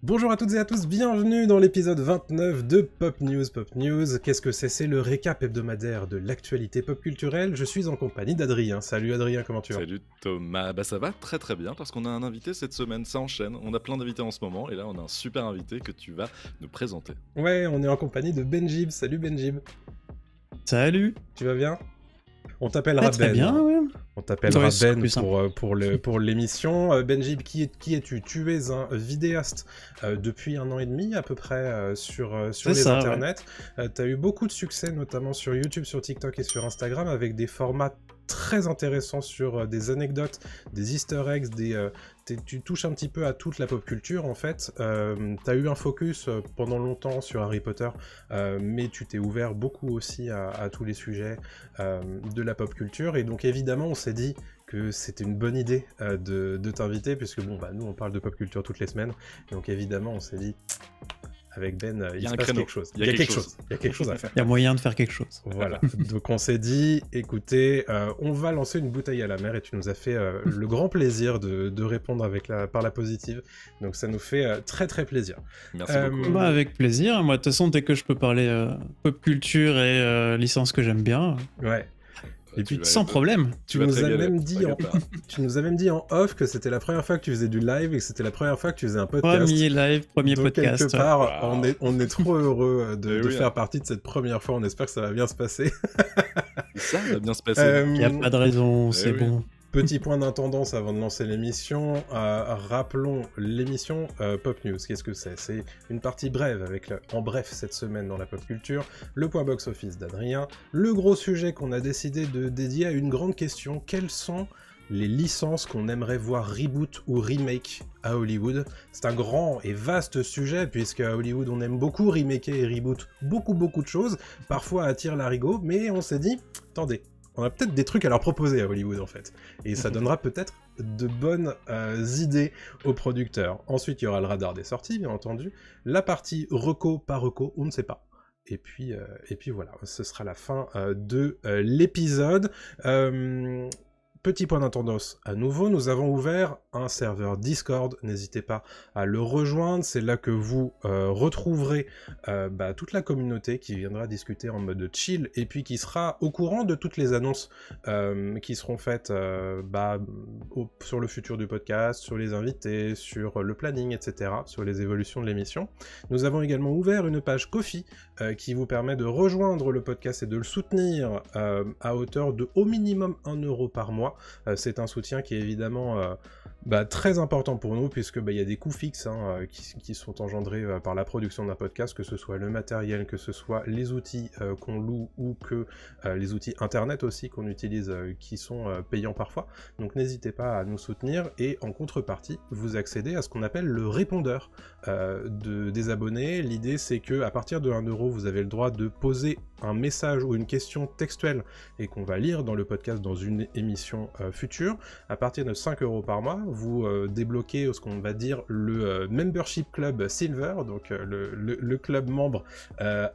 Bonjour à toutes et à tous, bienvenue dans l'épisode 29 de Pop News. Pop News, qu'est-ce que c'est? C'est le récap hebdomadaire de l'actualité pop culturelle. Je suis en compagnie d'Adrien. Salut Adrien, comment tu vas? Salut Thomas, ça va très très bien parce qu'on a un invité cette semaine, ça enchaîne. On a plein d'invités en ce moment et là on a un super invité que tu vas nous présenter. Ouais, on est en compagnie de Benjib. Salut Benjib. Salut. Tu vas bien? On t'appellera Ben. Très bien, ouais. On t'appellera Ouais, Ben pour l'émission. Benjib, qui es-tu? Tu es un vidéaste depuis 1 an et demi à peu près sur les internets. Ouais. Tu as eu beaucoup de succès, notamment sur YouTube, sur TikTok et sur Instagram, avec des formats très intéressants sur des anecdotes, des easter eggs, tu touches un petit peu à toute la pop culture en fait. Tu as eu un focus pendant longtemps sur Harry Potter, mais tu t'es ouvert beaucoup aussi à tous les sujets de la pop culture, et donc évidemment on s'est dit que c'était une bonne idée de t'inviter, puisque bon bah nous on parle de pop culture toutes les semaines, donc évidemment on s'est dit avec Ben, il se passe quelque chose. Il y a quelque chose à faire. Il y a moyen de faire quelque chose. Voilà. Donc on s'est dit, écoutez, on va lancer une bouteille à la mer, et tu nous as fait le grand plaisir de répondre par la positive. Donc ça nous fait très très plaisir. Merci beaucoup. Bah, avec plaisir. Moi, de toute façon, dès que je peux parler pop culture et licence que j'aime bien. Ouais. Et puis sans problème. Tu nous as même dit en off que c'était la première fois que tu faisais du live et que c'était la première fois que tu faisais un podcast. Premier live, premier donc, podcast. Quelque part, on est trop heureux de faire partie de cette première fois. On espère que ça va bien se passer. Ça va bien se passer. Il n'y a pas de raison, c'est bon. Petit point d'intendance avant de lancer l'émission, rappelons l'émission Pop News. Qu'est-ce que c'est? C'est une partie brève avec en bref cette semaine dans la pop culture, le point box-office d'Adrien, le gros sujet qu'on a décidé de dédier à une grande question: quelles sont les licences qu'on aimerait voir reboot ou remake à Hollywood? C'est un grand et vaste sujet, puisque à Hollywood on aime beaucoup remaker et reboot beaucoup de choses, parfois à tire-larigot, mais on s'est dit, attendez, on a peut-être des trucs à leur proposer à Hollywood en fait, et ça donnera peut-être de bonnes idées aux producteurs. Ensuite il y aura le radar des sorties bien entendu, la partie reco par reco, on ne sait pas. Et puis voilà, ce sera la fin de l'épisode. Petit point d'intendance à nouveau, nous avons ouvert un serveur Discord, n'hésitez pas à le rejoindre, c'est là que vous retrouverez toute la communauté qui viendra discuter en mode chill, et puis qui sera au courant de toutes les annonces qui seront faites sur le futur du podcast, sur les invités, sur le planning, etc., sur les évolutions de l'émission. Nous avons également ouvert une page Ko-fi qui vous permet de rejoindre le podcast et de le soutenir à hauteur de au minimum 1 € par mois. C'est un soutien qui est évidemment très important pour nous, puisque il y a des coûts fixes qui sont engendrés par la production d'un podcast, que ce soit le matériel, que ce soit les outils qu'on loue, ou que les outils internet aussi qu'on utilise, qui sont payants parfois. Donc n'hésitez pas à nous soutenir, et en contrepartie vous accédez à ce qu'on appelle le répondeur des abonnés. L'idée c'est que à partir de 1 € vous avez le droit de poser un message ou une question textuelle, et qu'on va lire dans le podcast dans une émission future. À partir de 5 € par mois, vous débloquez ce qu'on va dire le Membership Club Silver, donc le club membre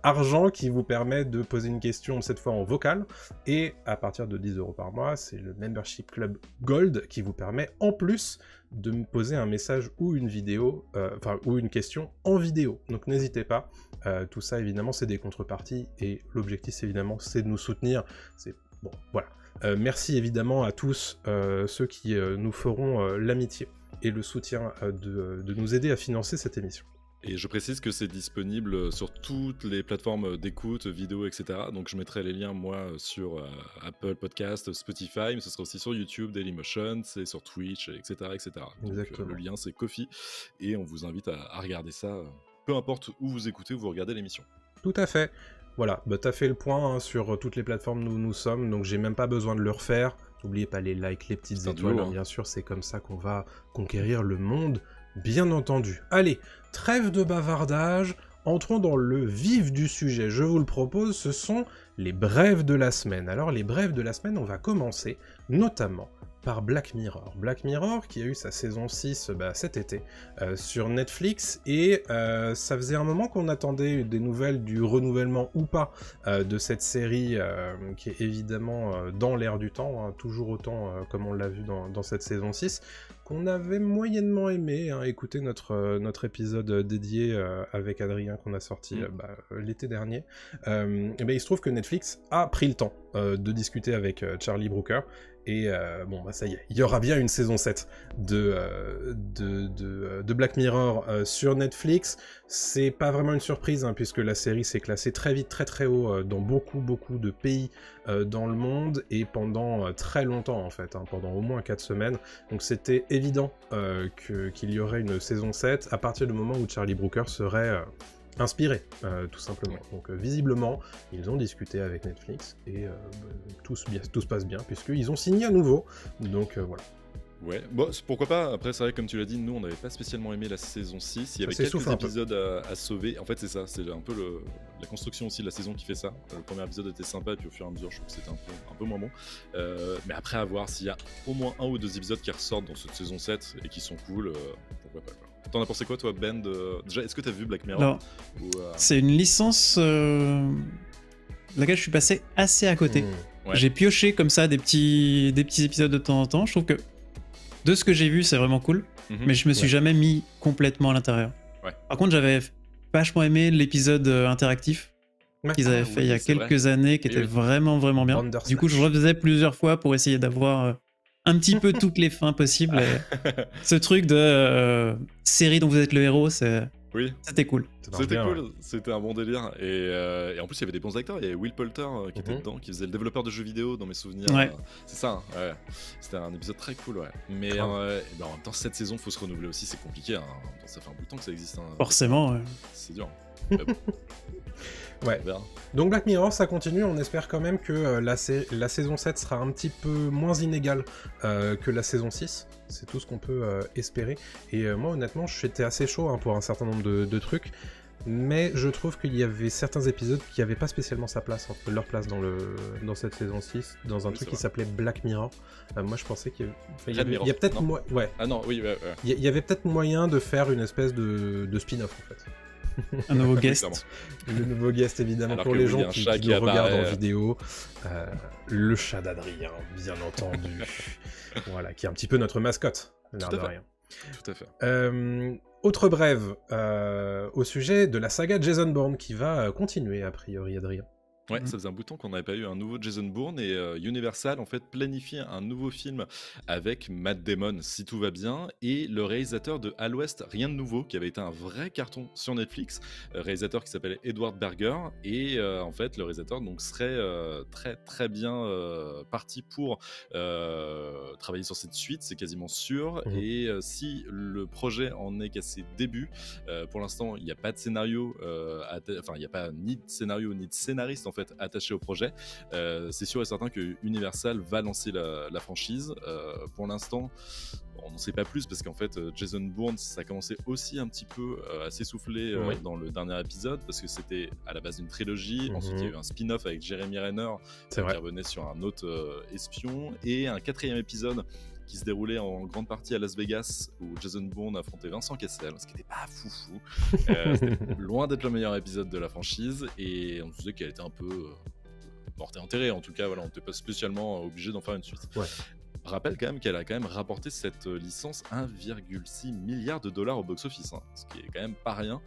argent, qui vous permet de poser une question cette fois en vocal, et à partir de 10 € par mois, c'est le Membership Club Gold qui vous permet en plus de me poser un message ou une vidéo, ou une question en vidéo. Donc n'hésitez pas, tout ça évidemment c'est des contreparties, et l'objectif évidemment c'est de nous soutenir. Bon, voilà. Merci évidemment à tous ceux qui nous feront l'amitié et le soutien de nous aider à financer cette émission. Et je précise que c'est disponible sur toutes les plateformes d'écoute, vidéo, etc. Donc je mettrai les liens, moi, sur Apple Podcast, Spotify, mais ce sera aussi sur YouTube, Dailymotion, c'est sur Twitch, etc. etc. Donc le lien, c'est Ko-fi, et on vous invite à regarder ça, peu importe où vous écoutez ou vous regardez l'émission. Tout à fait. Voilà, t'as fait le point sur toutes les plateformes où nous sommes, donc j'ai même pas besoin de le refaire. N'oubliez pas les likes, les petites étoiles, bien sûr, c'est comme ça qu'on va conquérir le monde, bien entendu. Allez, trêve de bavardage, entrons dans le vif du sujet. Je vous le propose, ce sont les brèves de la semaine. Alors les brèves de la semaine, on va commencer notamment par Black Mirror. Black Mirror qui a eu sa saison 6 cet été sur Netflix, et ça faisait un moment qu'on attendait des nouvelles du renouvellement ou pas de cette série qui est évidemment dans l'air du temps, toujours autant comme on l'a vu dans cette saison 6. qu'on avait moyennement aimé. Hein. Écoutez notre épisode dédié avec Adrien qu'on a sorti l'été dernier. Et ben, il se trouve que Netflix a pris le temps de discuter avec Charlie Brooker. Et bon, bah ça y est, il y aura bien une saison 7 de Black Mirror sur Netflix. C'est pas vraiment une surprise, hein, puisque la série s'est classée très vite, très très haut dans beaucoup de pays dans le monde, et pendant très longtemps en fait, hein, pendant au moins 4 semaines. Donc c'était évident qu'il y aurait une saison 7 à partir du moment où Charlie Brooker serait... inspiré, tout simplement. Donc visiblement, ils ont discuté avec Netflix et tout se passe bien, puisqu'ils ont signé à nouveau. Donc voilà. Ouais, bon, pourquoi pas. Après, c'est vrai, comme tu l'as dit, nous, on n'avait pas spécialement aimé la saison 6. Il y avait quelques épisodes à sauver. En fait, c'est ça, c'est un peu la construction aussi de la saison qui fait ça. Le premier épisode était sympa, et puis au fur et à mesure, je trouve que c'était un peu moins bon. Mais après, à voir s'il y a au moins 1 ou 2 épisodes qui ressortent dans cette saison 7 et qui sont cool, pourquoi pas, quoi. T'en as pensé quoi, toi, Ben Déjà, est-ce que t'as vu Black Mirror? Alors, c'est une licence laquelle je suis passé assez à côté. Ouais. J'ai pioché comme ça des petits épisodes de temps en temps. Je trouve que de ce que j'ai vu, c'est vraiment cool, mais je me suis jamais mis complètement à l'intérieur. Ouais. Par contre, j'avais vachement aimé l'épisode interactif qu'ils avaient fait il y a quelques années, qui était vraiment bien. Du coup, je refaisais plusieurs fois pour essayer d'avoir un petit peu toutes les fins possibles. Ce truc de série dont vous êtes le héros, c'était cool. C'était cool, ouais. C'était un bon délire. Et en plus, il y avait des bons acteurs. Il y avait Will Poulter qui était dedans, qui faisait le développeur de jeux vidéo dans mes souvenirs. Ouais. C'est ça, ouais. C'était un épisode très cool, ouais. Mais en même temps, cette saison, faut se renouveler aussi, c'est compliqué. Hein. Ça fait un bout de temps que ça existe. Hein. Forcément, ouais. C'est dur. Mais bon. Ouais. Donc Black Mirror, ça continue. On espère quand même que la saison 7 sera un petit peu moins inégale que la saison 6. C'est tout ce qu'on peut espérer. Et moi, honnêtement, j'étais assez chaud hein, pour un certain nombre de trucs. Mais je trouve qu'il y avait certains épisodes qui n'avaient pas spécialement leur place dans cette saison 6, dans un truc qui s'appelait Black Mirror. Moi, je pensais qu'il y a peut-être... Ouais. Ah non, oui, ouais. Il y avait peut-être moyen de faire une espèce de spin-off, en fait. Un nouveau guest. Le nouveau guest, évidemment. Alors pour les gens qui nous regardent en vidéo. Le chat d'Adrien, bien entendu. Voilà, qui est un petit peu notre mascotte, l'air de rien. Tout à fait. Autre brève au sujet de la saga Jason Bourne qui va continuer, a priori, Adrien. Ouais, ça faisait un bout de temps qu'on n'avait pas eu un nouveau Jason Bourne et Universal en fait planifie un nouveau film avec Matt Damon si tout va bien et le réalisateur de À l'Ouest, rien de nouveau qui avait été un vrai carton sur Netflix, réalisateur qui s'appelle Edward Berger et en fait le réalisateur donc serait très bien parti pour travailler sur cette suite, c'est quasiment sûr et si le projet en est qu'à ses débuts, pour l'instant il n'y a pas de scénario, il n'y a pas ni de scénario ni de scénariste en fait attaché au projet. C'est sûr et certain que Universal va lancer la franchise. Pour l'instant, on n'en sait pas plus parce qu'en fait, Jason Bourne, ça a commencé aussi un petit peu à s'essouffler dans le dernier épisode parce que c'était à la base d'une trilogie. Ensuite, il y a eu un spin-off avec Jeremy Renner qui revenait sur un autre espion et un 4e épisode qui se déroulait en grande partie à Las Vegas où Jason Bourne affrontait Vincent Cassel, ce qui n'était pas foufou. C'était loin d'être le meilleur épisode de la franchise et on se disait qu'elle était un peu morte et enterrée. En tout cas, voilà, on n'était pas spécialement obligé d'en faire une suite. Ouais. Rappelle quand même qu'elle a quand même rapporté cette licence 1,6 milliard de dollars au box-office, hein, ce qui est quand même pas rien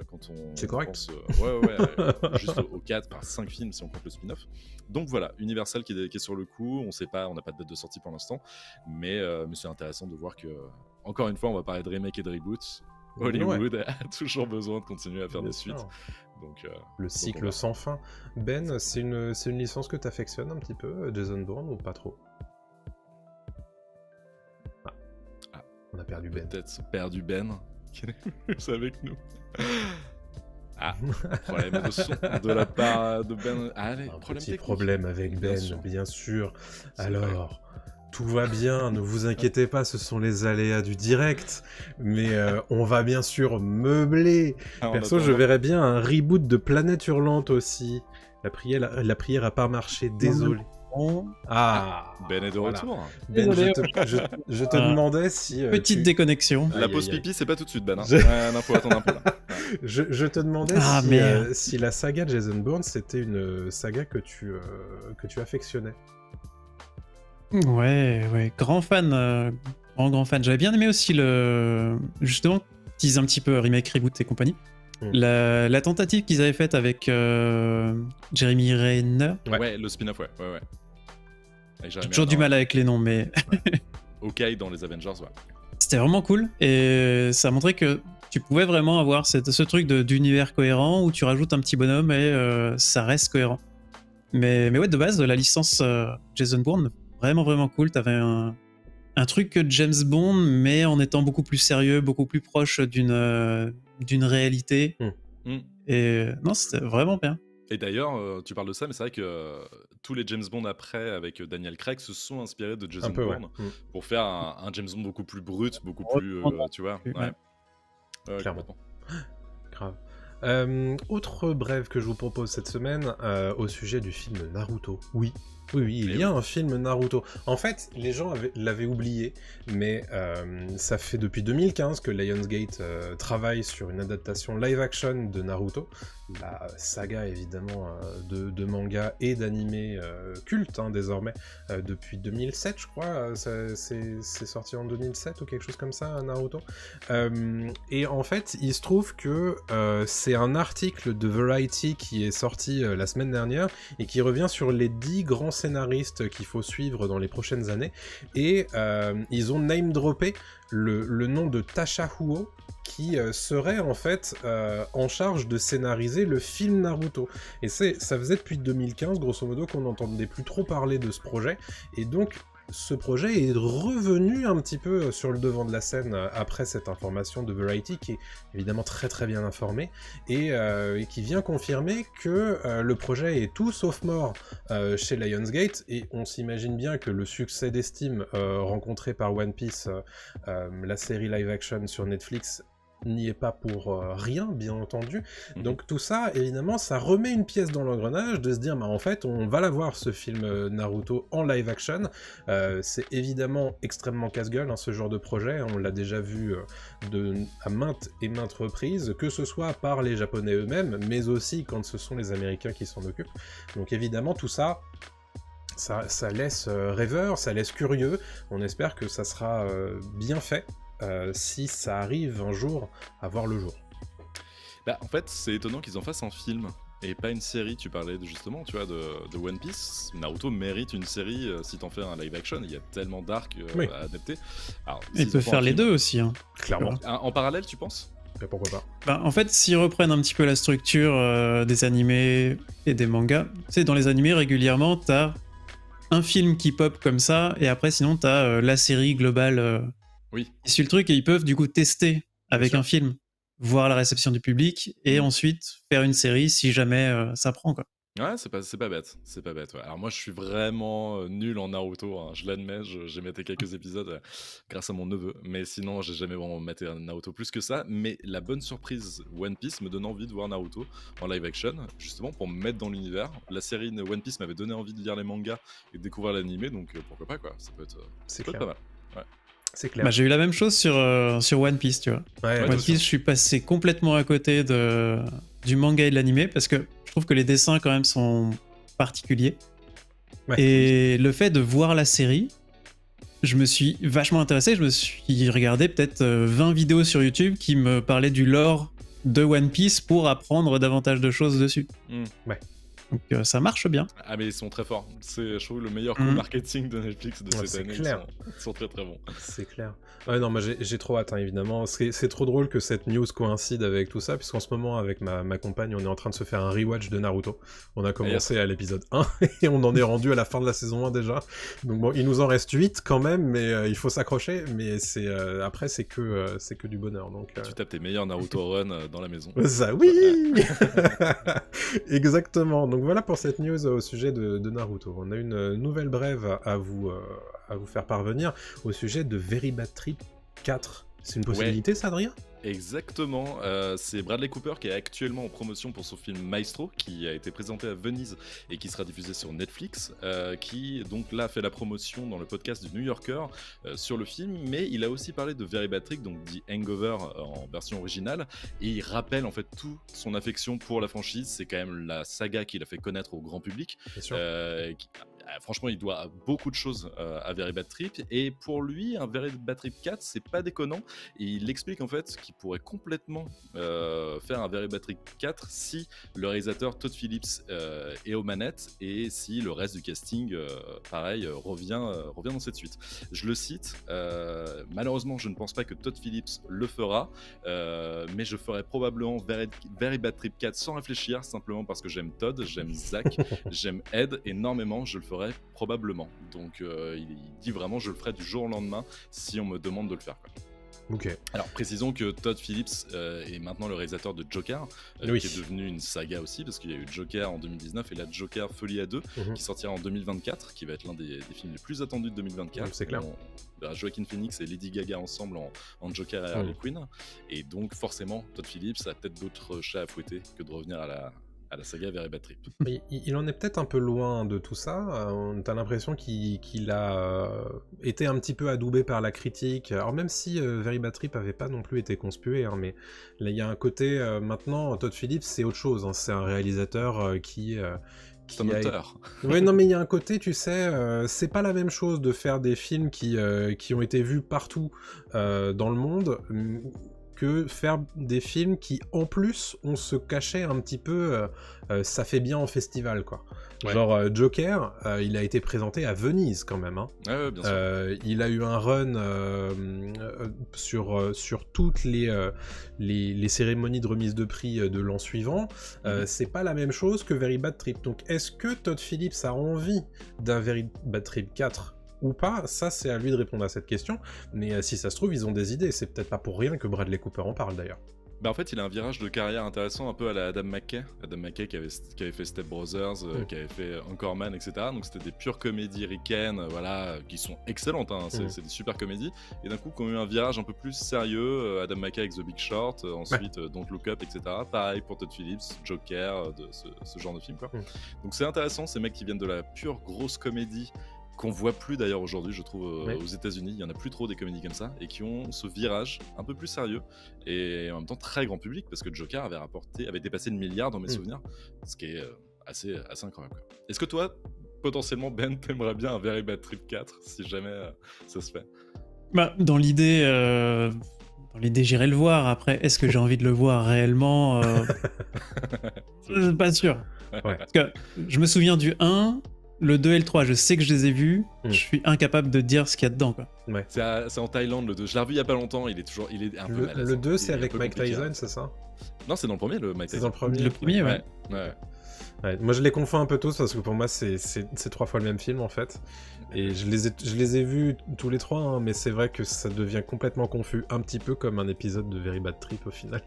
quand on c'est correct. Pense, juste aux 4 par 5 films si on compte le spin-off. Donc voilà, Universal qui est sur le coup, on sait pas, on n'a pas de date de sortie pour l'instant, mais c'est intéressant de voir que encore une fois on va parler de remake et de reboot. Hollywood a toujours besoin de continuer à faire des suites. Donc, le cycle sans fin. Ben, c'est une licence que tu affectionnes un petit peu, Jason Bourne, ou pas trop? On a perdu Ben. Peut-être perdu Ben, qui est plus avec nous. Problème de son de la part de Ben. Allez, un petit problème avec Ben, bien sûr. Alors, tout va bien, ne vous inquiétez pas, ce sont les aléas du direct. Mais on va bien sûr meubler. Perso, je verrais bien un reboot de Planète Hurlante aussi. La prière a pas marché, désolé. Ben est de retour. Ben, je te demandais si... Petite déconnexion. La pause pipi, c'est pas tout de suite, Ben. Hein. Faut attendre un peu, là. Je te demandais si la saga Jason Bourne, c'était une saga que tu affectionnais. Ouais. Grand fan grand fan. J'avais bien aimé aussi justement, tease un petit peu remake, reboot et compagnie. La tentative qu'ils avaient faite avec Jeremy Renner. Ouais, le spin-off, ouais. J'ai toujours du mal avec les noms, mais... Hawkeye dans les Avengers, ouais. C'était vraiment cool, et ça montrait que tu pouvais vraiment avoir ce truc d'univers cohérent où tu rajoutes un petit bonhomme et ça reste cohérent. Mais ouais, de base, la licence Jason Bourne, vraiment cool. T'avais un truc que James Bond, mais en étant beaucoup plus sérieux, beaucoup plus proche d'une réalité. Et non, c'était vraiment bien. Et d'ailleurs, tu parles de ça, mais c'est vrai que tous les James Bond après, avec Daniel Craig, se sont inspirés de Jason Bourne pour faire un James Bond beaucoup plus brut, beaucoup plus, tu vois. Clairement. Grave. Autre brève que je vous propose cette semaine au sujet du film Naruto. Oui, il y a un film Naruto. En fait, les gens l'avaient oublié, mais ça fait depuis 2015 que Lionsgate travaille sur une adaptation live-action de Naruto, la saga évidemment de manga et d'animé culte désormais, depuis 2007 je crois, c'est sorti en 2007 ou quelque chose comme ça, Naruto. Et en fait, il se trouve que c'est un article de Variety qui est sorti la semaine dernière et qui revient sur les 10 grands scénaristes qu'il faut suivre dans les prochaines années, et ils ont name-droppé le nom de Tasha Huo, qui serait en fait en charge de scénariser le film Naruto. Et ça faisait depuis 2015, grosso modo, qu'on n'entendait plus trop parler de ce projet, et donc ce projet est revenu un petit peu sur le devant de la scène après cette information de Variety, qui est évidemment très bien informée, et qui vient confirmer que le projet est tout sauf mort chez Lionsgate, et on s'imagine bien que le succès d'estime rencontré par One Piece, la série live-action sur Netflix, n'y est pas pour rien, bien entendu. Donc tout ça, évidemment, ça remet une pièce dans l'engrenage de se dire, en fait, on va l'avoir, ce film Naruto en live action. C'est évidemment extrêmement casse-gueule, ce genre de projet. On l'a déjà vu à maintes et maintes reprises, que ce soit par les Japonais eux-mêmes, mais aussi quand ce sont les Américains qui s'en occupent. Donc évidemment, tout ça... Ça laisse rêveur, ça laisse curieux. On espère que ça sera bien fait. Si ça arrive un jour à voir le jour. En fait, c'est étonnant qu'ils en fassent un film et pas une série. Tu parlais justement, tu vois, de One Piece. Naruto mérite une série si t'en fais un live action. Il y a tellement d'arcs à adapter. Alors, ils peuvent faire les deux aussi. Clairement. En parallèle, tu penses ? Mais pourquoi pas ? En fait, s'ils reprennent un petit peu la structure des animés et des mangas, tu sais, dans les animés, régulièrement, t'as un film qui pop comme ça, et après, sinon, t'as la série globale... Oui. Issu le truc, et ils peuvent du coup tester avec un film, voir la réception du public, et ensuite faire une série si jamais ça prend, quoi. Ouais, c'est pas bête. Ouais. Alors moi, je suis vraiment nul en Naruto, je l'admets, j'ai maté quelques épisodes grâce à mon neveu, mais sinon, j'ai jamais vraiment maté un Naruto plus que ça. Mais la bonne surprise One Piece me donne envie de voir Naruto en live action, justement pour me mettre dans l'univers. La série One Piece m'avait donné envie de lire les mangas et de découvrir l'animé, donc pourquoi pas, quoi. Ça peut être pas mal. Ouais. C'est clair. J'ai eu la même chose sur One Piece, tu vois. One Piece, je suis passé complètement à côté du manga et de l'animé, parce que je trouve que les dessins quand même sont particuliers. Et le fait de voir la série, je me suis vachement intéressé. Je me suis regardé peut-être 20 vidéos sur YouTube qui me parlaient du lore de One Piece pour apprendre davantage de choses dessus. Donc ça marche bien. Ah, mais ils sont très forts. C'est, je trouve, le meilleur coup marketing de Netflix de cette année. Clair. Ils sont très bons. C'est clair. Ouais, non, moi j'ai trop hâte, évidemment. C'est trop drôle que cette news coïncide avec tout ça, puisqu'en ce moment, avec ma compagne, on est en train de se faire un rewatch de Naruto. On a commencé à l'épisode 1 et on en est rendu à la fin de la saison 1 déjà. Donc bon, il nous en reste 8 quand même, mais il faut s'accrocher. Mais après, c'est que du bonheur. Donc, Tu tapes tes meilleurs Naruto run dans la maison. Ça, oui. Exactement. Donc voilà pour cette news au sujet de Naruto. On a une nouvelle brève à vous faire parvenir au sujet de Very Bad Trip 4. C'est une possibilité, ça, Adrien ? Exactement, c'est Bradley Cooper qui est actuellement en promotion pour son film Maestro, qui a été présenté à Venise et qui sera diffusé sur Netflix, qui donc là fait la promotion dans le podcast du New Yorker sur le film, mais il a aussi parlé de Very Bad Trip, donc The Hangover en version originale, et il rappelle en fait toute son affection pour la franchise. C'est quand même la saga qu'il a fait connaître au grand public, franchement, il doit beaucoup de choses à Very Bad Trip. Et pour lui, un Very Bad Trip 4, c'est pas déconnant. Et il explique en fait qu'il pourrait complètement faire un Very Bad Trip 4 si le réalisateur Todd Phillips est aux manettes et si le reste du casting, pareil, revient dans cette suite. Je le cite, malheureusement, je ne pense pas que Todd Phillips le fera, mais je ferai probablement Very Bad Trip 4 sans réfléchir, simplement parce que j'aime Todd, j'aime Zach, j'aime Ed énormément, je le ferai probablement. Donc il dit vraiment je le ferai du jour au lendemain si on me demande de le faire, quoi. Ok. Alors précisons que Todd Phillips est maintenant le réalisateur de Joker, qui est devenu une saga aussi, parce qu'il y a eu Joker en 2019 et la Joker Folie à 2 qui sortira en 2024, qui va être l'un des films les plus attendus de 2024. C'est clair. Joaquin Phoenix et Lady Gaga ensemble en Joker et Harley Quinn, et donc forcément Todd Phillips a peut-être d'autres chats à fouetter que de revenir à la saga Very Bad Trip. Il en est peut-être un peu loin de tout ça. T'as l'impression qu'il a été un petit peu adoubé par la critique. Alors même si Very Bad Trip avait pas non plus été conspué, hein, mais là il y a un côté maintenant Todd Phillips c'est autre chose. Hein, c'est un réalisateur qui c'est un auteur. Ouais, non, mais il y a un côté, tu sais, c'est pas la même chose de faire des films qui ont été vus partout dans le monde que faire des films qui, en plus, on se cachait un petit peu, ça fait bien en festival, quoi. Ouais. Genre Joker, il a été présenté à Venise, quand même. Hein. Ouais, bien sûr. Il a eu un run sur toutes les cérémonies de remise de prix de l'an suivant. C'est pas la même chose que Very Bad Trip. Donc, est-ce que Todd Phillips a envie d'un Very Bad Trip 4 ou pas? Ça, c'est à lui de répondre à cette question. Mais si ça se trouve, ils ont des idées. C'est peut-être pas pour rien que Bradley Cooper en parle, d'ailleurs. Bah en fait, il a un virage de carrière intéressant, un peu à la Adam McKay. Adam McKay qui avait fait Step Brothers, qui avait fait Anchorman, etc. Donc c'était des pures comédies ricaines, voilà, qui sont excellentes, hein, c'est des super comédies. Et d'un coup, qui ont eu un virage un peu plus sérieux, Adam McKay avec The Big Short, ensuite Don't Look Up, etc. Pareil pour Todd Phillips, Joker, de ce genre de film, quoi. Donc c'est intéressant, ces mecs qui viennent de la pure grosse comédie, qu'on voit plus d'ailleurs aujourd'hui, je trouve, aux États-Unis. Il y en a plus trop des comédies comme ça, et qui ont ce virage un peu plus sérieux et en même temps très grand public, parce que Joker avait dépassé le milliard dans mes souvenirs, ce qui est assez incroyable, quoi. Est-ce que toi, potentiellement, Ben, t'aimerais bien un Very Bad Trip 4 si jamais ça se fait? Bah, dans l'idée, j'irai le voir. Après, est-ce que j'ai envie de le voir réellement? Pas sûr. Parce que je me souviens du 1. Le 2 et le 3, je sais que je les ai vus, je suis incapable de dire ce qu'il y a dedans, quoi. Ouais. C'est en Thaïlande, le 2. Je l'ai revu il y a pas longtemps, il est un peu malaisant. Le 2, c'est avec Mike Tyson, c'est ça? Non, c'est dans le premier, le Mike Tyson. C'est dans le premier. Le premier, ouais. Moi, je les confonds un peu tous, parce que pour moi, c'est 3 fois le même film, en fait. Et je les ai vus tous les 3, hein, mais c'est vrai que ça devient complètement confus, un petit peu comme un épisode de Very Bad Trip, au final,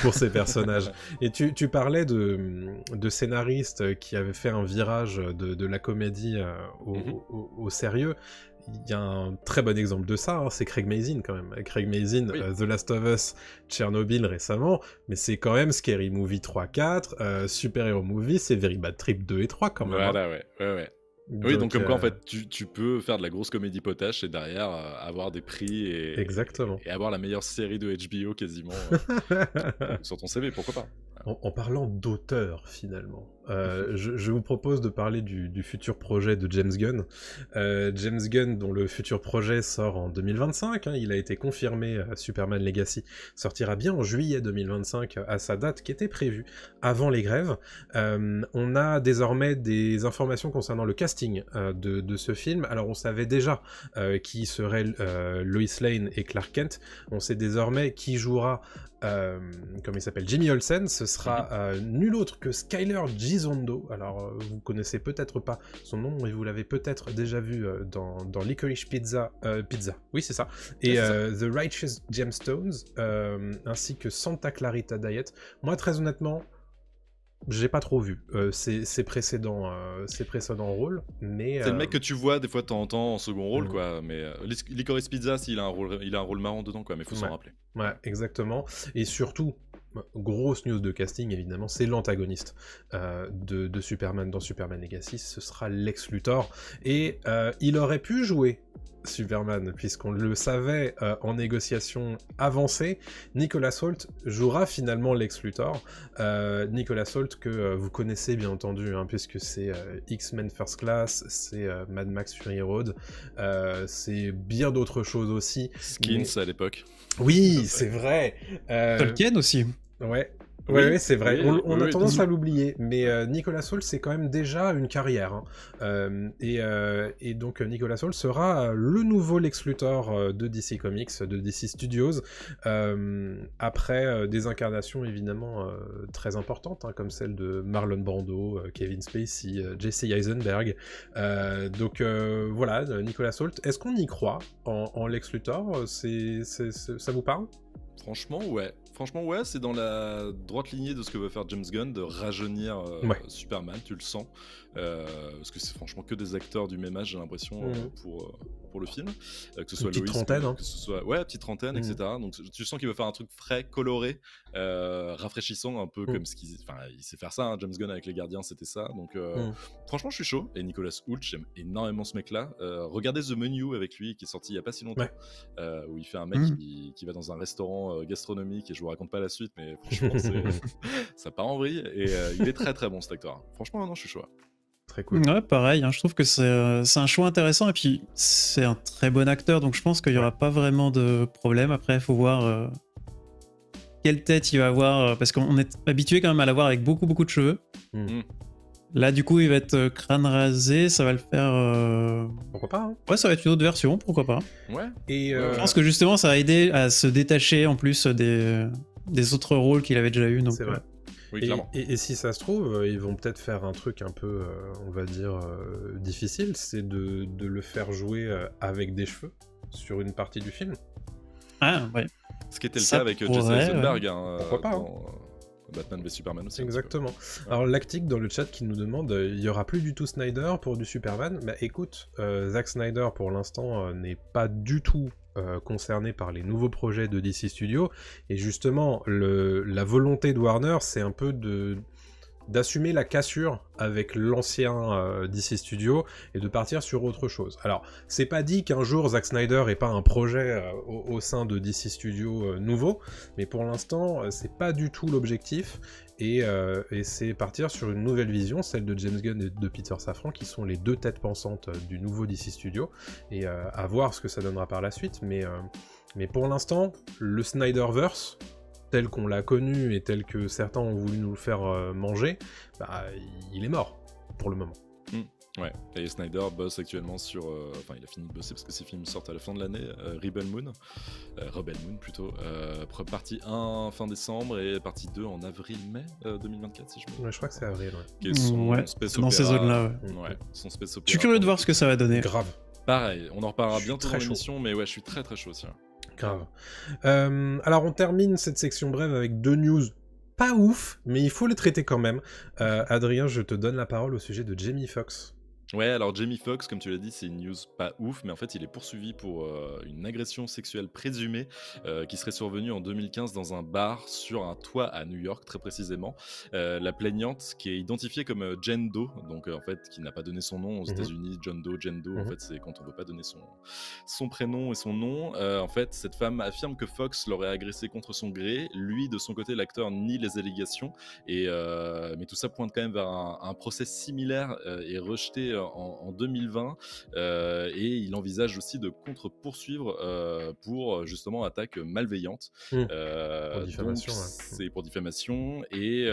pour ces personnages. Et tu parlais de scénaristes qui avaient fait un virage de la comédie au sérieux. Il y a un très bon exemple de ça, hein, c'est Craig Mazin quand même. Craig Mazin, The Last of Us, Tchernobyl récemment, mais c'est quand même Scary Movie 3-4, Super Hero Movie, c'est Very Bad Trip 2 et 3 quand même. Voilà, ouais. Donc comme quoi en fait tu peux faire de la grosse comédie potache et derrière avoir des prix Exactement. Et avoir la meilleure série de HBO quasiment sur ton CV, pourquoi pas. En parlant d'auteur finalement, je vous propose de parler du futur projet de James Gunn. James Gunn dont le futur projet sort en 2025, hein, il a été confirmé, Superman Legacy sortira bien en juillet 2025 à sa date qui était prévue avant les grèves. On a désormais des informations concernant le casting de ce film. Alors on savait déjà qui serait Lois Lane et Clark Kent, on sait désormais qui jouera comment il s'appelle, Jimmy Olsen. Ce sera nul autre que Skyler Gisondo. Alors vous connaissez peut-être pas son nom, mais vous l'avez peut-être déjà vu dans Licorice Pizza, oui c'est ça, et The Righteous Gemstones, ainsi que Santa Clarita Diet. Moi très honnêtement, j'ai pas trop vu ses précédents rôles, mais c'est le mec que tu vois des fois de temps en temps en second rôle, quoi. Mais Licorice Pizza, il a un rôle marrant dedans, quoi. Mais faut s'en rappeler. Ouais, exactement. Et surtout, grosse news de casting évidemment, c'est l'antagoniste de Superman dans Superman Legacy. Ce sera Lex Luthor, et il aurait pu jouer Superman, puisqu'on le savait en négociation avancée, Nicholas Hoult jouera finalement Lex Luthor. Nicholas Hoult que vous connaissez bien entendu, hein, puisque c'est X-Men First Class, c'est Mad Max Fury Road, c'est bien d'autres choses aussi. Skins à l'époque. Oui, c'est vrai. Tolkien aussi. Ouais. Oui, c'est vrai. On a tendance à l'oublier, mais Nicholas Hoult, c'est quand même déjà une carrière. Hein. Et donc Nicholas Hoult sera le nouveau Lex Luthor de DC Comics, de DC Studios, après des incarnations évidemment très importantes, hein, comme celle de Marlon Brando, Kevin Spacey, Jesse Eisenberg. Donc voilà, Nicholas Hoult. Est-ce qu'on y croit en Lex Luthor? Ça vous parle? Franchement, ouais, c'est dans la droite lignée de ce que veut faire James Gunn, de rajeunir Superman, tu le sens. Parce que c'est franchement que des acteurs du même âge, j'ai l'impression, pour le film. Que ce soit petite trentaine, hein. que ce soit petite trentaine, etc. Donc tu sens qu'il veut faire un truc frais, coloré, rafraîchissant, un peu comme ce qu'il... Enfin, il sait faire ça, hein, James Gunn avec Les Gardiens, c'était ça. Donc franchement, je suis chaud. Et Nicholas Hoult, j'aime énormément ce mec-là. Regardez The Menu avec lui, qui est sorti il y a pas si longtemps, où il fait un mec qui va dans un restaurant gastronomique, et je vous raconte pas la suite, mais franchement, ça part en vrille. Et il est très très bon, cet acteur. Franchement, non, je suis chaud. Très cool. Ouais, pareil, hein, je trouve que c'est un choix intéressant, et puis c'est un très bon acteur, donc je pense qu'il n'y aura pas vraiment de problème. Après, il faut voir quelle tête il va avoir, parce qu'on est habitué quand même à l'avoir avec beaucoup de cheveux. Là, du coup, il va être crâne rasé, ça va le faire... Pourquoi pas, hein. Ouais, ça va être une autre version, pourquoi pas. Ouais. Et je pense que justement, ça va aider à se détacher en plus des autres rôles qu'il avait déjà eu. C'est vrai. Oui, et si ça se trouve, ils vont peut-être faire un truc un peu, on va dire, difficile, c'est de le faire jouer avec des cheveux sur une partie du film. Ah, ouais. Ce qui était le cas avec Jesse Eisenberg. Pourquoi pas, hein. Batman v Superman aussi. Exactement. Alors Lactic dans le chat qui nous demande il y aura plus du tout Snyder pour du Superman. Bah écoute, Zack Snyder pour l'instant n'est pas du tout concerné par les nouveaux projets de DC Studios, et justement la volonté de Warner, c'est un peu d'assumer la cassure avec l'ancien DC Studios et de partir sur autre chose. Alors, c'est pas dit qu'un jour Zack Snyder ait pas un projet au sein de DC Studios nouveau, mais pour l'instant, c'est pas du tout l'objectif, et c'est partir sur une nouvelle vision, celle de James Gunn et de Peter Safran, qui sont les deux têtes pensantes du nouveau DC Studios, et à voir ce que ça donnera par la suite, mais pour l'instant, le Snyderverse, tel qu'on l'a connu et tel que certains ont voulu nous le faire manger, bah, il est mort, pour le moment. Ouais, et Snyder bosse actuellement sur... Enfin, il a fini de bosser parce que ses films sortent à la fin de l'année. Rebel Moon plutôt. Partie 1 fin décembre et partie 2 en avril-mai 2024, si je me trompe. Ouais, je crois que c'est avril, ouais. Space dans ces zones-là, ouais. Son space opéra. Je suis curieux de voir ce que ça va donner. Grave. Pareil, on en reparlera bientôt dans l'émission, mais ouais, je suis très très chaud aussi. Ouais. Grave. Alors on termine cette section brève avec deux news pas ouf, mais il faut les traiter quand même. Adrien, je te donne la parole au sujet de Jamie Foxx. Ouais, alors Jamie Foxx, comme tu l'as dit, c'est une news pas ouf, mais en fait il est poursuivi pour une agression sexuelle présumée qui serait survenue en 2015 dans un bar sur un toit à New York, très précisément. La plaignante, qui est identifiée comme Jane Doe, donc en fait qui n'a pas donné son nom aux États-Unis, John Doe, Jane Doe, en fait c'est quand on veut pas donner son prénom et son nom. En fait, cette femme affirme que Foxx l'aurait agressé contre son gré. Lui, de son côté, l'acteur nie les allégations, mais tout ça pointe quand même vers un procès similaire et rejeté en 2020, et il envisage aussi de contre-poursuivre pour justement attaque malveillante. Pour diffamation, c'est pour diffamation, et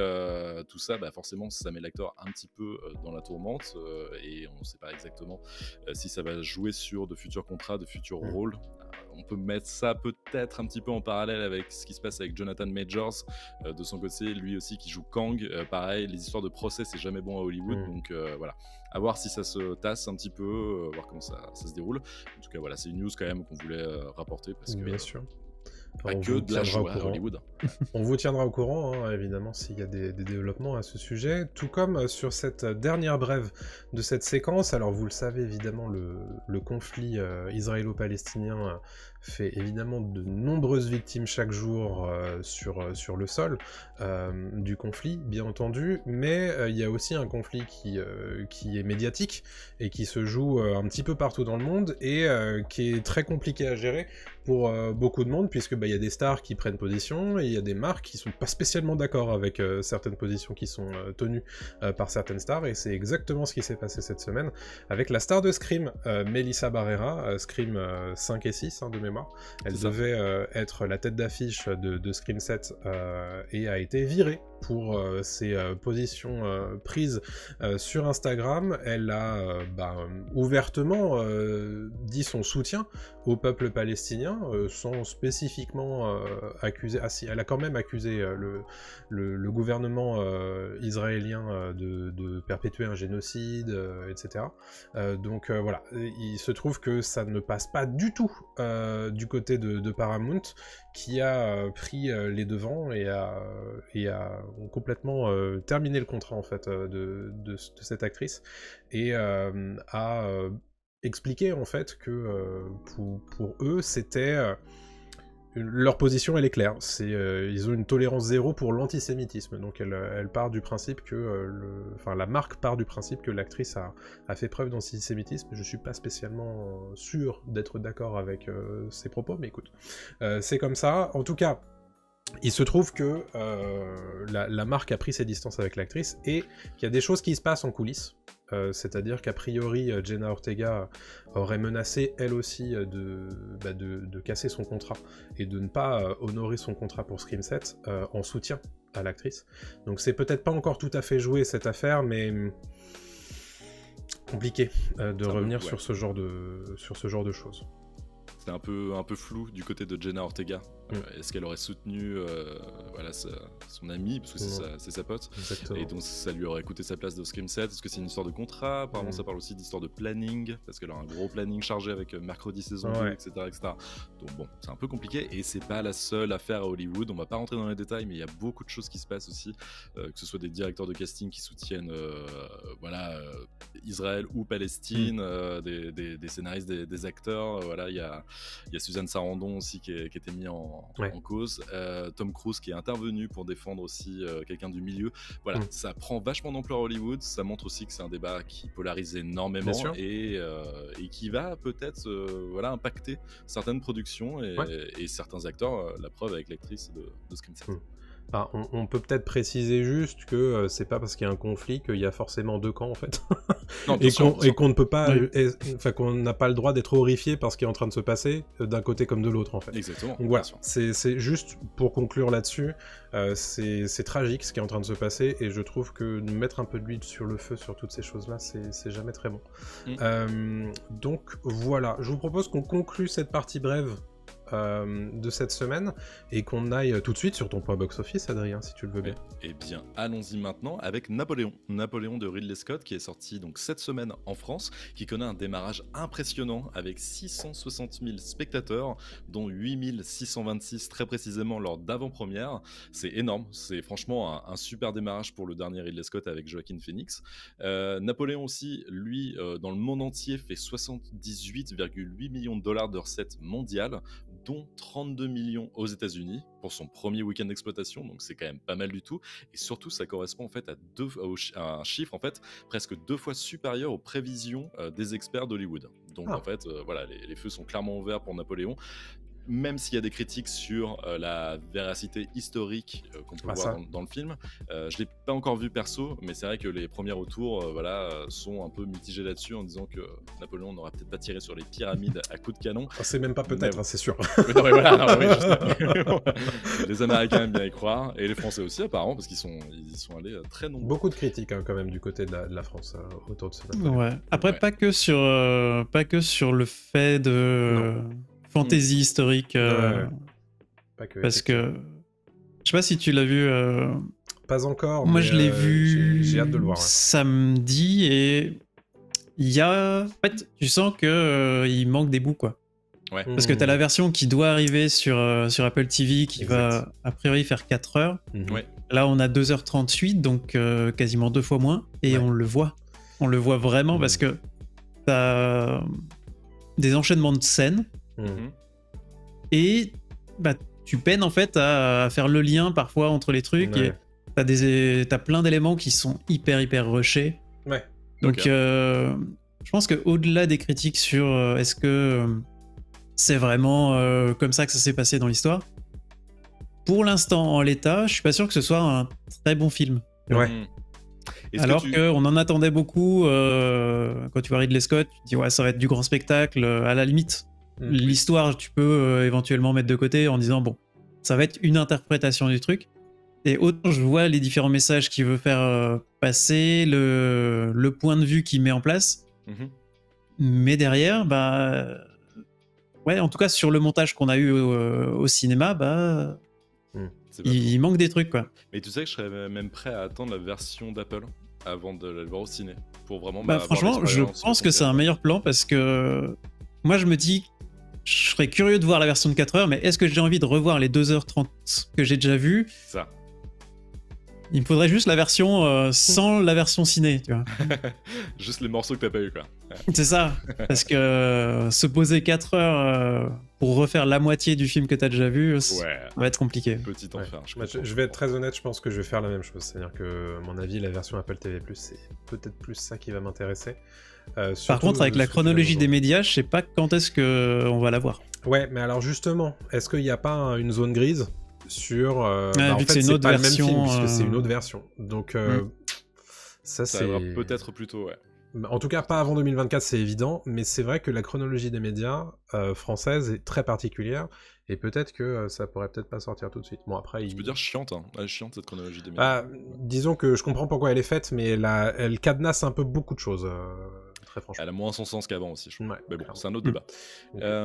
tout ça, bah, forcément, ça met l'acteur un petit peu dans la tourmente, et on ne sait pas exactement si ça va jouer sur de futurs contrats, de futurs rôles. On peut mettre ça peut-être un petit peu en parallèle avec ce qui se passe avec Jonathan Majors, de son côté, lui aussi qui joue Kang. Pareil, les histoires de procès, c'est jamais bon à Hollywood, donc voilà. À voir si ça se tasse un petit peu, voir comment ça se déroule. En tout cas, voilà, c'est une news quand même qu'on voulait rapporter. Parce que, bien sûr. On que de la joie à Hollywood. On vous tiendra au courant, hein, évidemment, s'il y a des développements à ce sujet. Tout comme sur cette dernière brève de cette séquence. Alors, vous le savez, évidemment, le conflit israélo-palestinien fait évidemment de nombreuses victimes chaque jour sur le sol du conflit, bien entendu. Mais il y a aussi un conflit qui est médiatique et qui se joue un petit peu partout dans le monde et qui est très compliqué à gérer pour beaucoup de monde, puisque y a des stars qui prennent position, et il y a des marques qui sont pas spécialement d'accord avec certaines positions qui sont tenues par certaines stars, et c'est exactement ce qui s'est passé cette semaine avec la star de Scream, Melissa Barrera, Scream 5 et 6 de mémoire. Elle devait être la tête d'affiche de Scream 7 et a été virée pour ses positions prises sur Instagram. Elle a ouvertement dit son soutien au peuple palestinien, sans spécifiquement accuser... Ah si, elle a quand même accusé le gouvernement israélien de perpétuer un génocide, etc. Donc voilà, il se trouve que ça ne passe pas du tout du côté de Paramount, qui a pris les devants et a complètement terminé le contrat en fait de cette actrice, et a expliqué en fait que pour eux c'était leur position, elle est claire. Ils ont une tolérance zéro pour l'antisémitisme. Donc elle part du principe que la marque part du principe que l'actrice a fait preuve d'antisémitisme. Je suis pas spécialement sûr d'être d'accord avec ses propos, mais écoute, c'est comme ça. En tout cas, il se trouve que la marque a pris ses distances avec l'actrice et qu'il y a des choses qui se passent en coulisses. C'est-à-dire qu'a priori, Jenna Ortega aurait menacé, elle aussi, de casser son contrat et de ne pas honorer son contrat pour Scream 7 en soutien à l'actrice. Donc c'est peut-être pas encore tout à fait joué cette affaire, mais compliqué de revenir sur ce genre de choses. C'est un peu flou du côté de Jenna Ortega. Est-ce qu'elle aurait soutenu son amie, parce que c'est sa pote. Exactement. Et donc ça lui aurait coûté sa place de Scream 7. Est-ce que c'est une histoire de contrat? Apparemment ça parle aussi d'histoire de planning, parce qu'elle a un gros planning chargé avec mercredi saison 2, etc., etc. Donc bon, c'est un peu compliqué, et c'est pas la seule affaire à Hollywood. On va pas rentrer dans les détails, mais il y a beaucoup de choses qui se passent aussi, que ce soit des directeurs de casting qui soutiennent Israël ou Palestine, des scénaristes, des acteurs. Voilà, il y a Suzanne Sarandon aussi qui était mis en cause, Tom Cruise qui est intervenu pour défendre aussi quelqu'un du milieu. Voilà, ça prend vachement d'ampleur à Hollywood. Ça montre aussi que c'est un débat qui polarise énormément et qui va peut-être impacter certaines productions et certains acteurs. La preuve avec l'actrice de Scream 7. Ah, on peut peut-être préciser juste que c'est pas parce qu'il y a un conflit qu'il y a forcément deux camps en fait. Non, et qu'on ne peut pas, qu'on n'a pas le droit d'être horrifié par ce qui est en train de se passer d'un côté comme de l'autre en fait. Exactement. Donc voilà, c'est juste pour conclure là-dessus, c'est tragique ce qui est en train de se passer, et je trouve que mettre un peu d'huile sur le feu sur toutes ces choses-là, c'est jamais très bon. Donc voilà, je vous propose qu'on conclue cette partie brève de cette semaine et qu'on aille tout de suite sur ton point box-office, Adrien, si tu le veux bien. Eh bien, allons-y maintenant avec Napoléon de Ridley Scott, qui est sorti donc cette semaine en France, qui connaît un démarrage impressionnant avec 660 000 spectateurs, dont 8 626 très précisément lors d'avant-première. C'est énorme, c'est franchement un super démarrage pour le dernier Ridley Scott avec Joaquin Phoenix. Napoléon aussi, lui, dans le monde entier, fait 78,8 millions de dollars de recettes mondiales, dont 32 millions aux États-Unis pour son premier week-end d'exploitation, donc c'est quand même pas mal du tout, et surtout ça correspond en fait à un chiffre en fait presque 2 fois supérieur aux prévisions des experts d'Hollywood. Donc en fait les feux sont clairement ouverts pour Napoléon. Même s'il y a des critiques sur la véracité historique qu'on peut voir dans le film. Je l'ai pas encore vu perso, mais c'est vrai que les premiers retours sont un peu mitigés là-dessus, en disant que Napoléon n'aura peut-être pas tiré sur les pyramides à coups de canon. C'est même pas peut-être, c'est sûr. Les Américains aiment bien y croire, et les Français aussi apparemment, parce qu'ils y sont allés très nombreux. Beaucoup de critiques quand même du côté de la France autour de ça. Après, pas que sur le fait de... fantasy historique, pas que, parce que je sais pas si tu l'as vu. Pas encore. Moi, je l'ai vu. J'ai hâte de le voir. Samedi, et il y a. En fait, tu sens que il manque des bouts, quoi. Ouais. Parce que tu as la version qui doit arriver sur Apple TV qui va a priori faire 4 heures. Ouais. Là, on a 2h38, donc quasiment 2 fois moins. Et on le voit. On le voit vraiment parce que tu as des enchaînements de scènes. Et tu peines en fait à faire le lien parfois entre les trucs. Et t'as plein d'éléments qui sont hyper rushés. Ouais. Donc je pense qu'au-delà des critiques sur est-ce que c'est vraiment comme ça que ça s'est passé dans l'histoire, pour l'instant en l'état, je suis pas sûr que ce soit un très bon film. Ouais. Alors qu'on en attendait beaucoup quand tu vois Ridley Scott, tu te dis ouais, ça va être du grand spectacle, à la limite. L'histoire, tu peux éventuellement mettre de côté en disant bon, ça va être une interprétation du truc. Et autant je vois les différents messages qu'il veut faire passer, le point de vue qu'il met en place, mais derrière, ouais, en tout cas sur le montage qu'on a eu au cinéma, il manque des trucs, quoi. Mais tu sais que je serais même prêt à attendre la version d'Apple avant de la voir au ciné, pour vraiment. Franchement, je pense que c'est un meilleur plan parce que moi je me dis, je serais curieux de voir la version de 4 heures, mais est-ce que j'ai envie de revoir les 2h30 que j'ai déjà vues ? Ça. Il me faudrait juste la version sans la version ciné, tu vois. Juste les morceaux que t'as pas eu, quoi. C'est ça, parce que se poser 4 heures pour refaire la moitié du film que t'as déjà vu, ça va être compliqué. Petit enfer. Je vais être très honnête, je pense que je vais faire la même chose. C'est-à-dire que, à mon avis, la version Apple TV+, c'est peut-être plus ça qui va m'intéresser. Par contre, avec la chronologie des médias, je sais pas quand est-ce qu'on va la voir. Ouais, mais alors justement, est-ce qu'il n'y a pas une zone grise sur en fait, c'est une autre pas version, le même film puisque c'est une autre version, donc ça c'est peut-être plutôt en tout cas pas avant 2024, c'est évident, mais c'est vrai que la chronologie des médias française est très particulière et peut-être que ça pourrait peut-être pas sortir tout de suite. Bon après, je peux dire chiante, hein. Elle est chiante cette chronologie des médias. Disons que je comprends pourquoi elle est faite, mais elle cadenasse un peu beaucoup de choses. Très franchement. Elle a moins son sens qu'avant aussi, je trouve. Ouais, mais bon, c'est un autre débat.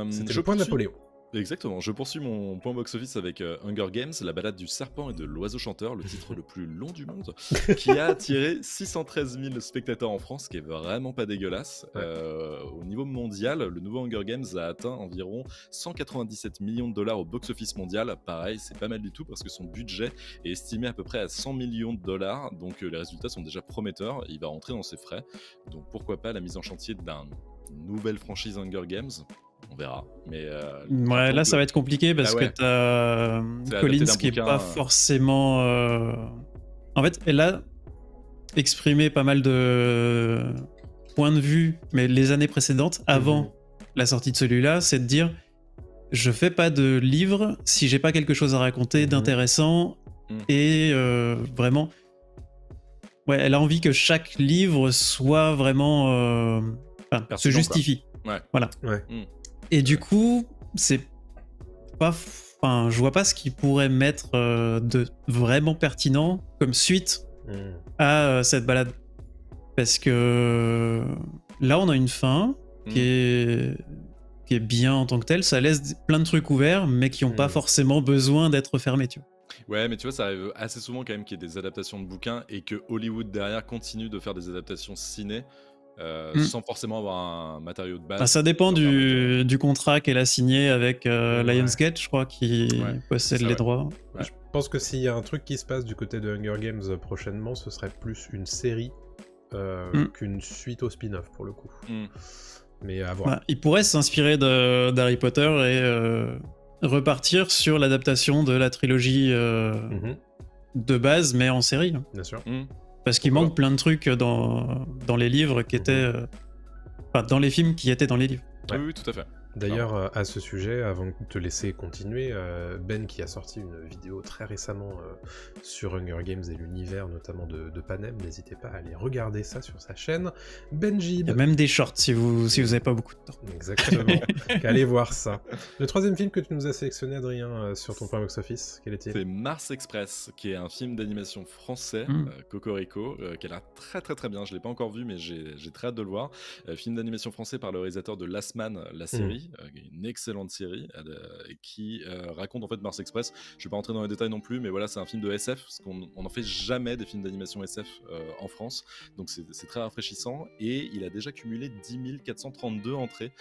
C'était le point de Napoléon. Exactement, je poursuis mon point box-office avec Hunger Games, la balade du serpent et de l'oiseau chanteur, le titre le plus long du monde, qui a attiré 613 000 spectateurs en France, ce qui est vraiment pas dégueulasse. Au niveau mondial, le nouveau Hunger Games a atteint environ 197 millions de dollars au box-office mondial. Pareil, c'est pas mal du tout parce que son budget est estimé à peu près à 100 millions de dollars, donc les résultats sont déjà prometteurs, il va rentrer dans ses frais. Donc pourquoi pas la mise en chantier d'une nouvelle franchise Hunger Games. On verra. Mais là, ça va être compliqué parce que t'as Collins qui est pas forcément. En fait, elle a exprimé pas mal de points de vue, mais les années précédentes, avant la sortie de celui-là, c'est de dire je fais pas de livre si j'ai pas quelque chose à raconter d'intéressant et vraiment. Ouais, elle a envie que chaque livre soit vraiment. Se justifie. Voilà. Et du coup, c'est pas. Enfin, je vois pas ce qu'ils pourraient mettre de vraiment pertinent comme suite à cette balade. Parce que là, on a une fin qui est bien en tant que telle. Ça laisse plein de trucs ouverts, mais qui n'ont pas forcément besoin d'être fermés, tu vois. Ouais, mais tu vois, ça arrive assez souvent quand même qu'il y ait des adaptations de bouquins et que Hollywood derrière continue de faire des adaptations ciné. Sans forcément avoir un matériau de base. Ça dépend du contrat qu'elle a signé avec Lionsgate, je crois, qui possède les droits. Je pense que s'il y a un truc qui se passe du côté de Hunger Games prochainement, ce serait plus une série qu'une suite au spin-off pour le coup. Mais à voir. Il pourrait s'inspirer d'Harry Potter et repartir sur l'adaptation de la trilogie de base, mais en série. Bien sûr. Parce qu'il manque plein de trucs dans les livres qui étaient... Enfin, dans les films qui étaient dans les livres. Oui, tout à fait. D'ailleurs, à ce sujet, avant de te laisser continuer, Ben qui a sorti une vidéo très récemment sur Hunger Games et l'univers notamment de Panem, n'hésitez pas à aller regarder ça sur sa chaîne. Benjib. Il y a même des shorts si vous avez pas beaucoup de temps. Exactement. Allez voir ça. Le troisième film que tu nous as sélectionné, Adrien, sur ton point box-office, quel était ? C'est Mars Express, qui est un film d'animation français, Cocorico, qui a l'air très très très bien. Je l'ai pas encore vu, mais j'ai très hâte de le voir. Film d'animation français par le réalisateur de Last Man, la série. série, une excellente série qui raconte en fait Mars Express. Je vais pas rentrer dans les détails non plus, mais voilà, c'est un film de SF, parce qu'on n'en fait jamais des films d'animation SF en France, donc c'est très rafraîchissant, et il a déjà cumulé 10 432 entrées,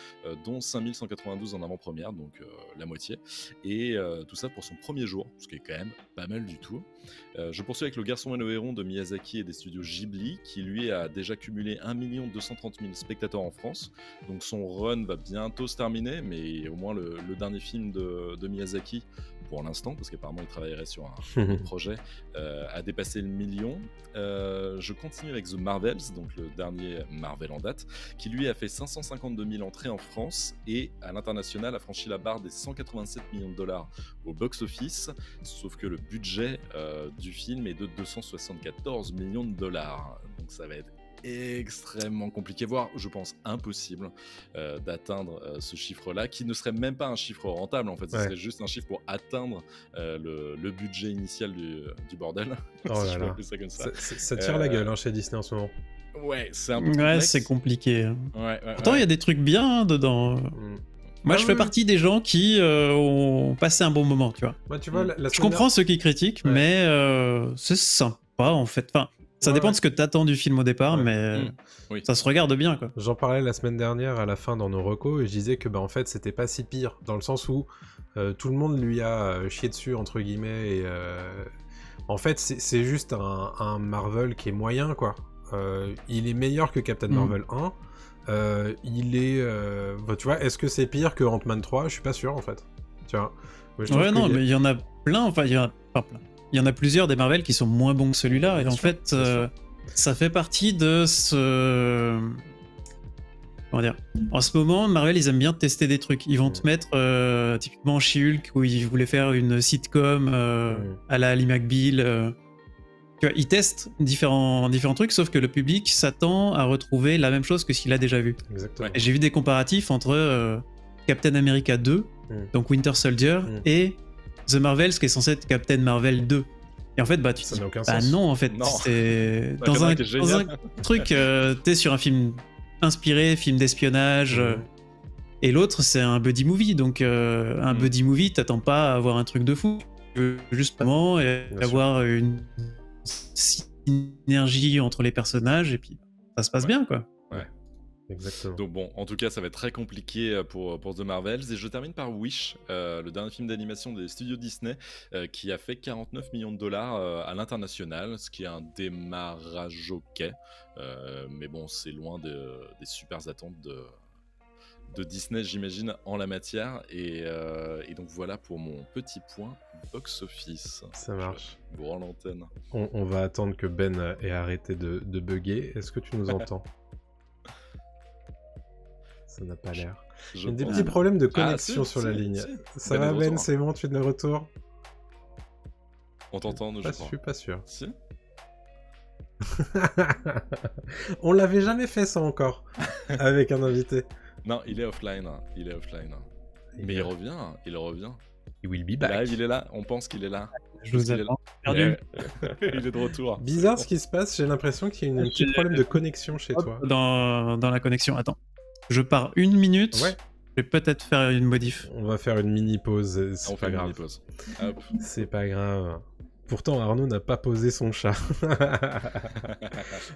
dont 5 192 en avant-première, donc la moitié, et tout ça pour son premier jour, ce qui est quand même pas mal du tout. Je poursuis avec Le Garçon et le Héron de Miyazaki et des studios Ghibli, qui lui a déjà cumulé 1 230 000 spectateurs en France, donc son run va bientôt se terminer, mais au moins le dernier film de Miyazaki, pour l'instant, parce qu'apparemment il travaillerait sur un projet, a dépassé le million. Je continue avec The Marvels, donc le dernier Marvel en date, qui lui a fait 552 000 entrées en France et à l'international a franchi la barre des 187 millions de dollars au box-office, sauf que le budget du film est de 274 millions de dollars. Donc ça va être extrêmement compliqué, voire je pense impossible d'atteindre ce chiffre-là, qui ne serait même pas un chiffre rentable en fait, ce serait juste un chiffre pour atteindre le budget initial du bordel. Oh si je peux appeler ça comme ça. Ça tire la gueule chez Disney en ce moment. Ouais, c'est un peu complexe. C'est compliqué. Pourtant il y a des trucs bien dedans. Moi, je fais partie des gens qui ont passé un bon moment, tu vois. Ouais, tu vois je comprends ceux qui critiquent, mais c'est sympa en fait. Enfin, ça dépend de ce que t'attends du film au départ, mais ça se regarde bien, quoi. J'en parlais la semaine dernière à la fin dans nos recos, et je disais que en fait c'était pas si pire, dans le sens où tout le monde lui a chié dessus entre guillemets, et en fait c'est juste un Marvel qui est moyen, quoi. Il est meilleur que Captain Marvel 1. Il est tu vois, est-ce que c'est pire que Ant-Man 3? Je suis pas sûr en fait, tu vois. Ouais, non, mais il y en a plein, enfin il y en a pas plein. Il y en a plusieurs des Marvel qui sont moins bons que celui-là, et en fait, ça fait partie de ce... Comment dire ? En ce moment, Marvel, ils aiment bien tester des trucs. Ils vont te mettre, typiquement She-Hulk, où ils voulaient faire une sitcom à la Ali McBeal. Tu vois, ils testent différents trucs, sauf que le public s'attend à retrouver la même chose que ce qu'il a déjà vu. Exactement. Et j'ai vu des comparatifs entre Captain America 2, donc Winter Soldier, et The Marvels, qui est censé être Captain Marvel 2. Et en fait, bah, tu te dis, bah non, en fait, c'est dans un truc, t'es sur un film inspiré, film d'espionnage, et l'autre, c'est un buddy movie. Donc, un buddy movie, t'attends pas à avoir un truc de fou. Tu veux justement avoir une synergie entre les personnages, et puis ça se passe bien, quoi. Ouais. Exactement. Donc bon, en tout cas, ça va être très compliqué pour The Marvels. Et je termine par Wish, le dernier film d'animation des studios Disney, qui a fait 49 millions de dollars à l'international, ce qui est un démarrage ok. Mais bon, c'est loin des super attentes de Disney, j'imagine, en la matière. Et donc voilà pour mon petit point box-office. Ça marche. Je vous rends l'antenne. On va attendre que Ben ait arrêté de bugger. Est-ce que tu nous entends? Ça n'a pas l'air. Il y a des petits problèmes de connexion sur la ligne. Ça va Ben, c'est bon, tu es de retour? On t'entend, je crois. Je suis pas sûr. Si. On l'avait jamais fait ça encore avec un invité. Non, il est offline. Mais il revient. He will be back. Il est là, on pense qu'il est là. Je vous ai perdu. Il est de retour. Bizarre ce qui se passe, j'ai l'impression qu'il y a un petit problème de connexion chez toi. Dans la connexion, attends. Je pars 1 minute. Ouais. Je vais peut-être faire une modif. On va faire une mini pause. C'est pas grave. C'est pas grave. Pourtant, Arnaud n'a pas posé son chat.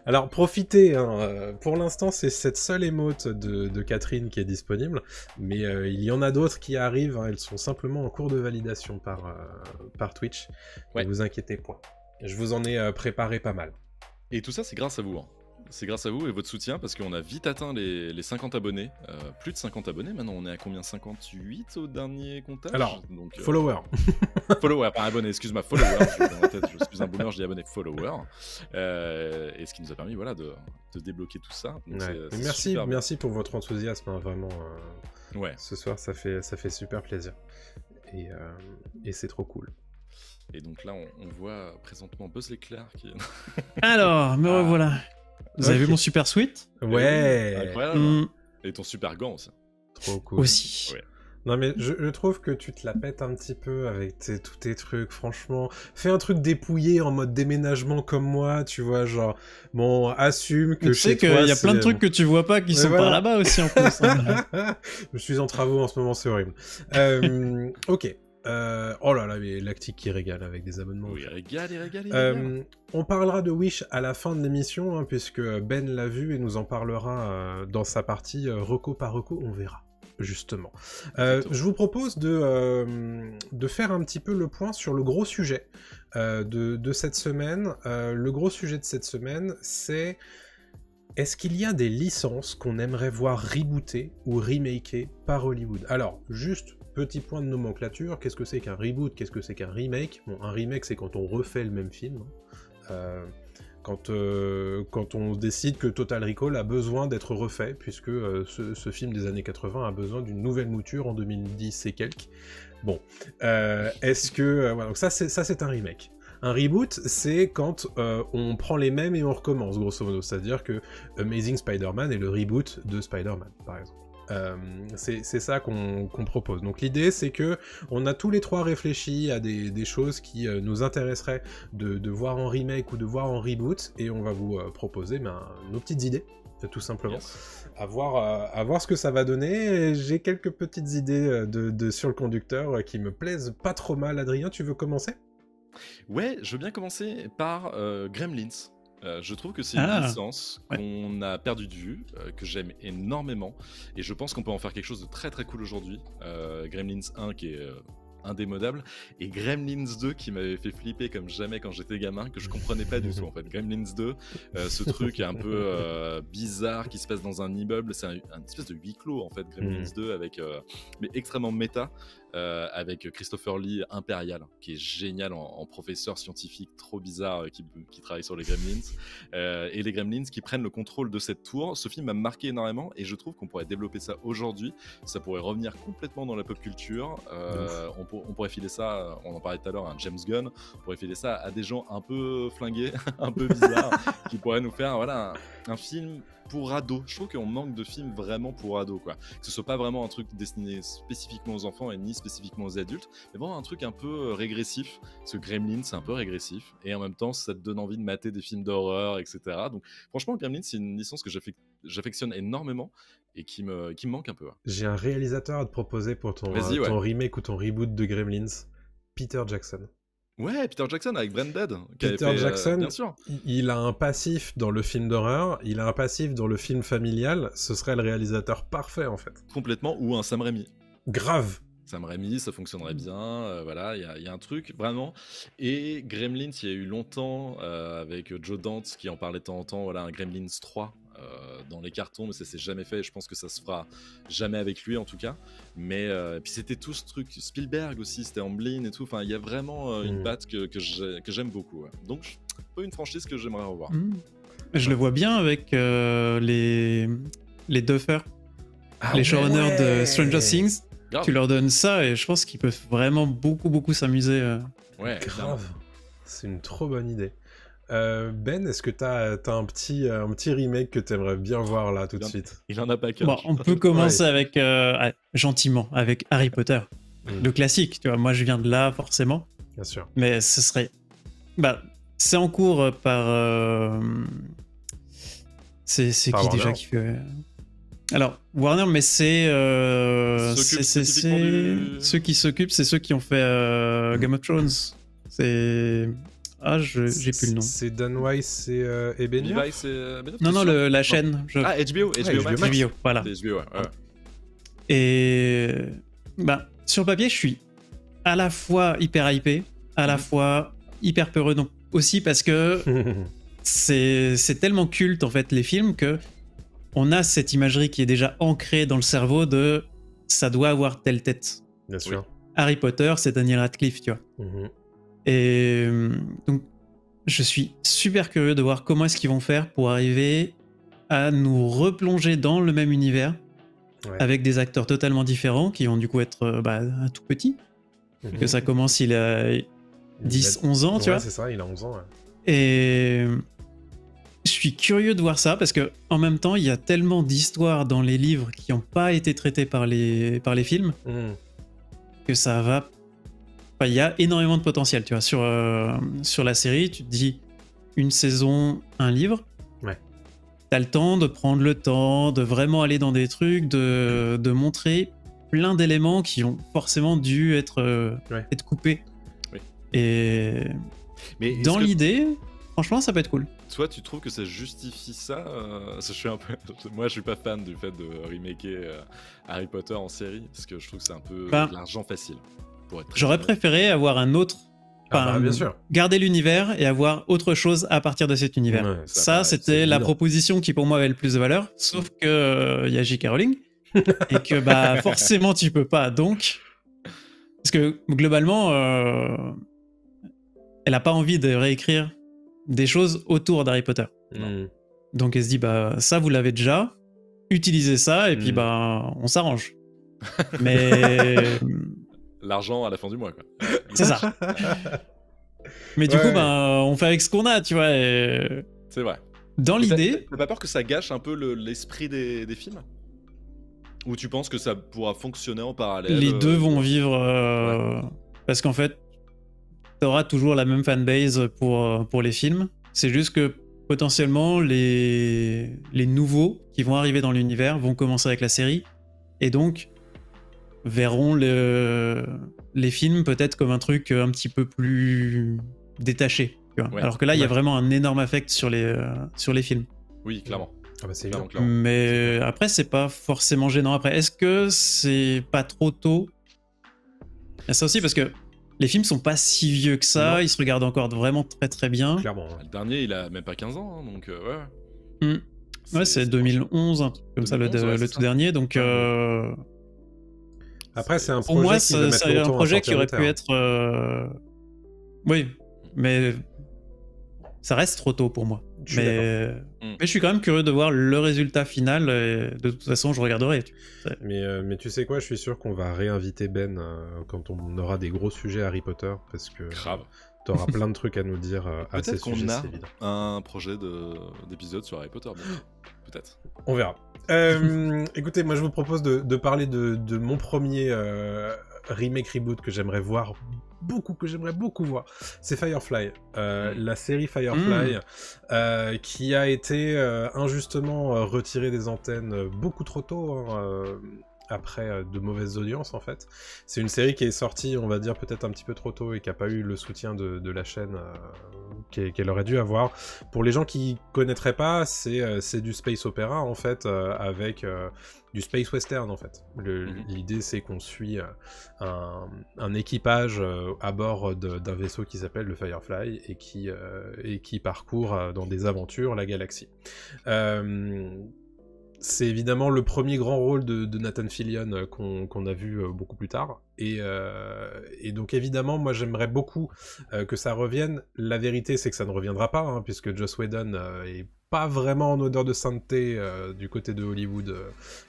Alors, profitez. Pour l'instant, c'est cette seule émote de Catherine qui est disponible. Mais il y en a d'autres qui arrivent. Elles sont simplement en cours de validation par Twitch. Ne vous inquiétez point. Je vous en ai préparé pas mal. Et tout ça, c'est grâce à vous. C'est grâce à vous et votre soutien, parce qu'on a vite atteint les 50 abonnés. Plus de 50 abonnés, maintenant on est à combien? 58 au dernier comptage? Alors, donc, followers. Followers, pas abonnés, excuse-moi, followers. Je suis un boomer, je dis abonné, followers. Et ce qui nous a permis de débloquer tout ça. Donc merci pour votre enthousiasme, vraiment. Ce soir, ça fait super plaisir. Et c'est trop cool. Et donc là, on voit présentement Buzz l'éclair qui... Alors, me revoilà. Vous avez vu mon super sweat? Ouais. Incroyable. Et ton super gant aussi. Trop cool. Aussi. Ouais. Non mais je trouve que tu te la pètes un petit peu avec tous tes trucs, franchement. Fais un truc dépouillé en mode déménagement comme moi, tu vois, genre, bon, assume que chez toi... Tu sais qu'il y a plein de trucs que tu vois pas qui sont par là-bas aussi en plus. Hein. Je suis en travaux en ce moment, c'est horrible. Ok. Oh là là, mais Lactique qui régale avec des abonnements. Oui, il régale. On parlera de Wish à la fin de l'émission, hein, puisque Ben l'a vu et nous en parlera dans sa partie reco par reco, on verra. Justement. Je vous propose de faire un petit peu le point sur le gros sujet de cette semaine. Le gros sujet de cette semaine, c'est est-ce qu'il y a des licences qu'on aimerait voir rebootées ou remakées par Hollywood? Alors, juste petit point de nomenclature, qu'est-ce que c'est qu'un reboot, qu'est-ce que c'est qu'un remake? Bon, un remake, c'est quand on refait le même film. Quand on décide que Total Recall a besoin d'être refait, puisque ce film des années 80 a besoin d'une nouvelle mouture en 2010 et quelques. Bon, est-ce que... voilà, donc ça c'est un remake. Un reboot, c'est quand on prend les mêmes et on recommence, grosso modo. C'est-à-dire que Amazing Spider-Man est le reboot de Spider-Man, par exemple. C'est ça qu'on propose. Donc l'idée c'est que on a tous les trois réfléchi à des choses qui nous intéresseraient de voir en remake ou de voir en reboot, et on va vous proposer nos petites idées, tout simplement. Yes. À voir ce que ça va donner. J'ai quelques petites idées sur le conducteur qui me plaisent pas trop mal. Adrien, tu veux commencer? Ouais, je veux bien commencer par Gremlins. Je trouve que c'est une licence qu'on a perdu de vue, que j'aime énormément, et je pense qu'on peut en faire quelque chose de très très cool aujourd'hui. Gremlins 1 qui est indémodable, et Gremlins 2 qui m'avait fait flipper comme jamais quand j'étais gamin, que je comprenais pas du tout en fait. Gremlins 2, ce truc un peu bizarre qui se passe dans un immeuble, c'est un espèce de huis clos en fait, Gremlins 2, avec, mais extrêmement méta. Avec Christopher Lee Impérial, qui est génial en professeur scientifique trop bizarre qui travaille sur les Gremlins, et les Gremlins qui prennent le contrôle de cette tour. Ce film m'a marqué énormément et je trouve qu'on pourrait développer ça aujourd'hui. Ça pourrait revenir complètement dans la pop culture. On pourrait filer ça, on en parlait tout à l'heure, un James Gunn. On pourrait filer ça à des gens un peu flingués, un peu bizarres, qui pourraient nous faire un film pour ados. Je trouve qu'on manque de films vraiment pour ados, quoi. Que ce soit pas vraiment un truc destiné spécifiquement aux enfants et ni spécifiquement aux adultes, mais vraiment un truc un peu régressif, parce que Gremlins c'est un peu régressif, et en même temps ça te donne envie de mater des films d'horreur, etc. Donc franchement Gremlins c'est une licence que j'affectionne énormément et qui me manque un peu. J'ai un réalisateur à te proposer pour ton remake ou ton reboot de Gremlins, Peter Jackson. Ouais, Peter Jackson avec Branded. Peter Jackson, bien sûr. Il a un passif dans le film d'horreur, il a un passif dans le film familial, ce serait le réalisateur parfait en fait. Complètement, ou un Sam Raimi. Grave. Sam Raimi, ça fonctionnerait bien, voilà, il y a un truc, vraiment. Et Gremlins, il y a eu longtemps, avec Joe Dante qui en parlait de temps en temps, voilà, un Gremlins 3. Dans les cartons, mais ça s'est jamais fait, et je pense que ça se fera jamais avec lui en tout cas. Mais puis c'était tout ce truc, Spielberg aussi, c'était Amblin et tout, enfin il y a vraiment une patte que j'aime beaucoup, ouais. Donc pas une franchise que j'aimerais revoir. Je le vois bien avec les Duffer, les showrunners de Stranger Things. Grave. Tu leur donnes ça et je pense qu'ils peuvent vraiment beaucoup s'amuser. Ouais, grave. C'est une trop bonne idée. Ben, est-ce que t'as un petit remake que t'aimerais bien voir là tout de suite? Il en a pas qu'un. Bon, on peut commencer avec gentiment avec Harry Potter, le classique. Tu vois, moi je viens de là forcément. Bien sûr. Mais ce serait, c'est en cours par. C'est qui Warner. Déjà qui fait. Alors Warner, mais c'est ceux qui s'occupent, c'est ceux qui ont fait Game of Thrones. C'est j'ai plus le nom. C'est Dan Weiss et Benioff. Non, la chaîne. Ah, HBO Max. HBO, voilà. HBO, ouais. Et sur le papier, je suis à la fois hyper hypé, à la fois hyper peureux, donc aussi parce que c'est tellement culte en fait les films que on a cette imagerie qui est déjà ancrée dans le cerveau de ça doit avoir telle tête. Bien sûr. Oui. Harry Potter, c'est Daniel Radcliffe, tu vois. Et donc, je suis super curieux de voir comment est-ce qu'ils vont faire pour arriver à nous replonger dans le même univers avec des acteurs totalement différents qui vont du coup être un tout petit. Que ça commence, il a 10-11 ans, tu vois. C'est ça, il a 11 ans. Ouais. Et je suis curieux de voir ça parce que en même temps, il y a tellement d'histoires dans les livres qui n'ont pas été traitées par les films que ça va. Enfin, il y a énormément de potentiel, tu vois. Sur la série, tu te dis une saison, un livre. Ouais. T'as le temps de prendre le temps, de vraiment aller dans des trucs, de montrer plein d'éléments qui ont forcément dû être coupés. Oui. Et mais dans l'idée, franchement, ça peut être cool. Toi, tu trouves que ça justifie ça je suis un peu... Moi, je suis pas fan du fait de remaker Harry Potter en série, parce que je trouve que c'est un peu de l'argent facile. J'aurais préféré avoir un autre... bien sûr. Garder l'univers et avoir autre chose à partir de cet univers. Ouais, ça c'était la proposition qui pour moi avait le plus de valeur, sauf que y a J.K. Rowling et que forcément tu peux pas, donc parce que globalement elle a pas envie de réécrire des choses autour d'Harry Potter. Donc elle se dit ça vous l'avez déjà, utilisez ça et puis on s'arrange. Mais l'argent à la fin du mois, quoi. C'est ça. Mais du coup, on fait avec ce qu'on a, tu vois. Et... C'est vrai. Dans l'idée... T'as pas peur que ça gâche un peu l'esprit des films ? Ou tu penses que ça pourra fonctionner en parallèle ? Les deux vont vivre... Parce qu'en fait, t'auras toujours la même fanbase pour les films. C'est juste que potentiellement, les nouveaux qui vont arriver dans l'univers vont commencer avec la série. Et donc... verront les films peut-être comme un truc un petit peu plus détaché. Tu vois. Alors que là, il y a vraiment un énorme affect sur les films. Oui, clairement. C'est clairement. Mais après, c'est pas forcément gênant. Après, est-ce que c'est pas trop tôt ? Il y a ça aussi, parce que les films sont pas si vieux que ça. Ils se regardent encore vraiment très très bien. Clairement. Le dernier, il a même pas 15 ans, hein, donc ouais. C'est 2011, un truc comme 2011, ça, le tout dernier. Donc... Après, c'est un projet pour moi, c'est un projet qui aurait pu être... Oui, mais ça reste trop tôt pour moi. Mais je suis quand même curieux de voir le résultat final. Et de toute façon, je regarderai. Mais tu sais quoi, je suis sûr qu'on va réinviter Ben quand on aura des gros sujets Harry Potter, parce que t'auras plein de trucs à nous dire à ces sujets. Peut-être qu'on a un projet d'épisode sur Harry Potter. Peut-être. On verra. Écoutez, moi je vous propose de parler de mon premier remake reboot que j'aimerais beaucoup voir. C'est Firefly, la série Firefly qui a été injustement retirée des antennes beaucoup trop tôt. Après de mauvaises audiences en fait. C'est une série qui est sortie, on va dire, peut-être un petit peu trop tôt et qui n'a pas eu le soutien de la chaîne qu'elle aurait dû avoir. Pour les gens qui connaîtraient pas, c'est du space opéra en fait, avec du space western en fait. L'idée c'est qu'on suit un équipage à bord d'un vaisseau qui s'appelle le Firefly et qui parcourt dans des aventures la galaxie. C'est évidemment le premier grand rôle de Nathan Fillion qu'on a vu beaucoup plus tard. Et donc évidemment, moi j'aimerais beaucoup que ça revienne. La vérité, c'est que ça ne reviendra pas, hein, puisque Joss Whedon est pas vraiment en odeur de sainteté du côté de Hollywood.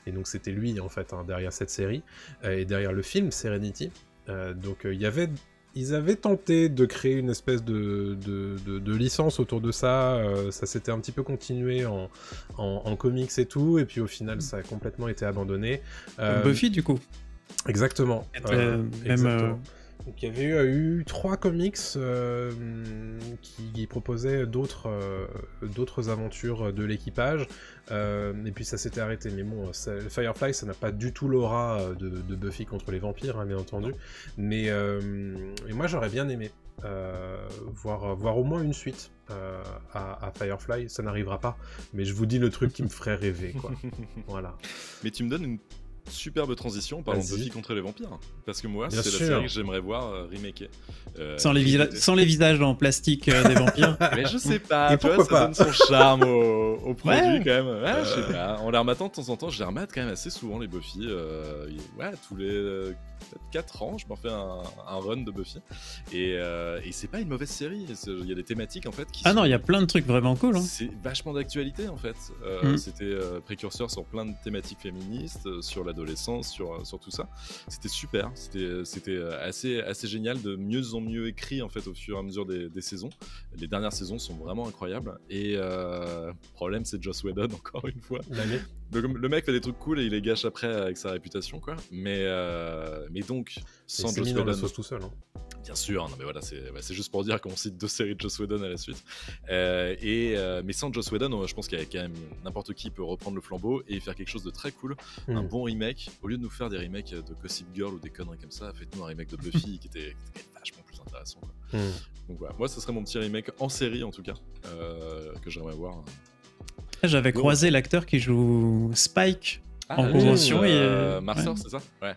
Et donc c'était lui, en fait, hein, derrière cette série, et derrière le film Serenity. Donc ils avaient tenté de créer une espèce de licence autour de ça. Ça s'était un petit peu continué en comics et tout, et puis au final ça a complètement été abandonné. Buffy du coup. Exactement. Exactement. Donc il y avait eu 3 comics qui proposaient d'autres aventures de l'équipage, et puis ça s'était arrêté. Mais bon, Firefly, ça n'a pas du tout l'aura de Buffy contre les vampires, hein, bien entendu. Mais et moi j'aurais bien aimé voir au moins une suite à Firefly. Ça n'arrivera pas, mais je vous dis le truc qui me ferait rêver, quoi. Voilà. Mais tu me donnes une superbe transition en parlant de Buffy contre les vampires, parce que moi, c'est la série que j'aimerais voir remaker. Sans les visages en plastique des vampires. Mais je sais pas, tu vois, ça donne son charme au produit quand même. Ouais, je sais pas. En les rematant de temps en temps, je les remate quand même assez souvent, les Buffy. Tous les peut-être 4 ans, je m'en fais un run de Buffy. Et c'est pas une mauvaise série. Il y a des thématiques en fait qui non, il y a plein de trucs vraiment cool. Hein. C'est vachement d'actualité en fait. C'était précurseur sur plein de thématiques féministes, sur la l'adolescence, sur tout ça. C'était super, c'était assez génial, de mieux en mieux écrit en fait au fur et à mesure des saisons. Les dernières saisons sont vraiment incroyables, et le problème c'est Joss Whedon, encore une fois. Le mec fait des trucs cool et il les gâche après avec sa réputation, quoi. Mais donc, sans Joss Whedon... dans la sauce tout seul, hein. Bien sûr, non mais voilà, c'est juste pour dire qu'on cite 2 séries de Joss Whedon à la suite. Mais sans Joss Whedon, je pense qu'il y a quand même n'importe qui peut reprendre le flambeau et faire quelque chose de très cool. Un bon remake. Au lieu de nous faire des remakes de Gossip Girl ou des conneries comme ça, faites-nous un remake de Buffy qui était vachement plus intéressant, quoi. Donc voilà, moi, ce serait mon petit remake en série, en tout cas, que j'aimerais voir. J'avais croisé l'acteur qui joue Spike en convention. Marceur, c'est ça? Ouais.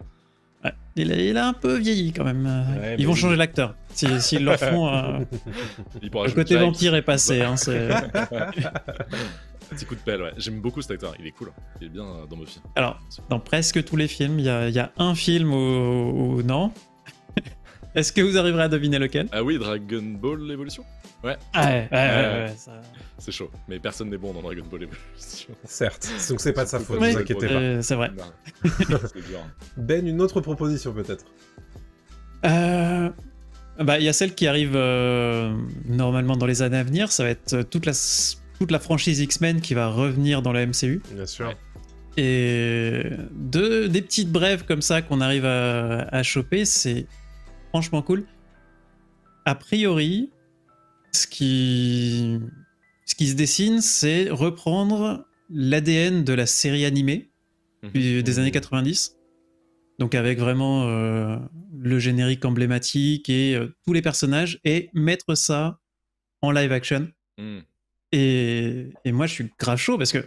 Ouais. Il a un peu vieilli quand même. Ouais, ils vont changer l'acteur. S'ils le font, le côté vampire est passé. Hein, Petit coup de pelle, ouais. J'aime beaucoup cet acteur. Il est cool. Il est bien dans Buffy. Alors, dans presque tous les films, il y a un film où non. Est-ce que vous arriverez à deviner lequel? Ah oui, Dragon Ball Evolution. Ouais. Ouais, ça... C'est chaud, mais personne n'est bon dans Dragon Ball Evolution. Certes, donc c'est pas de sa faute, ne vous inquiétez pas. C'est vrai. C'est dur. Ben, une autre proposition peut-être? Il y a celle qui arrive normalement dans les années à venir, ça va être toute la franchise X-Men qui va revenir dans la MCU. Bien sûr. Et des petites brèves comme ça qu'on arrive à choper, c'est franchement cool. A priori, ce qui se dessine, c'est reprendre l'ADN de la série animée des années 90. Donc avec vraiment le générique emblématique et tous les personnages, et mettre ça en live action. Et moi, je suis grave chaud parce que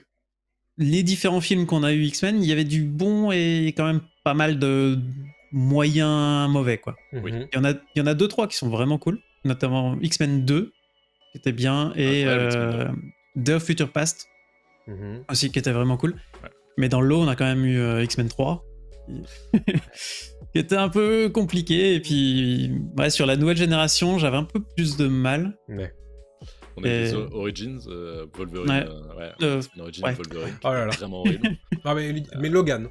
les différents films qu'on a eu X-Men, il y avait du bon et quand même pas mal de moyens mauvais, quoi. Oui. Il y en a 2-3 qui sont vraiment cool, notamment X-Men 2 qui était bien, et The of Future Past aussi qui était vraiment cool. Ouais. Mais dans le lot, on a quand même eu X-Men 3 qui était un peu compliqué, et puis sur la nouvelle génération, j'avais un peu plus de mal. Ouais. On a des Origins, Wolverine, Wolverine, oh là là. Vraiment horrible. Ah, mais Logan.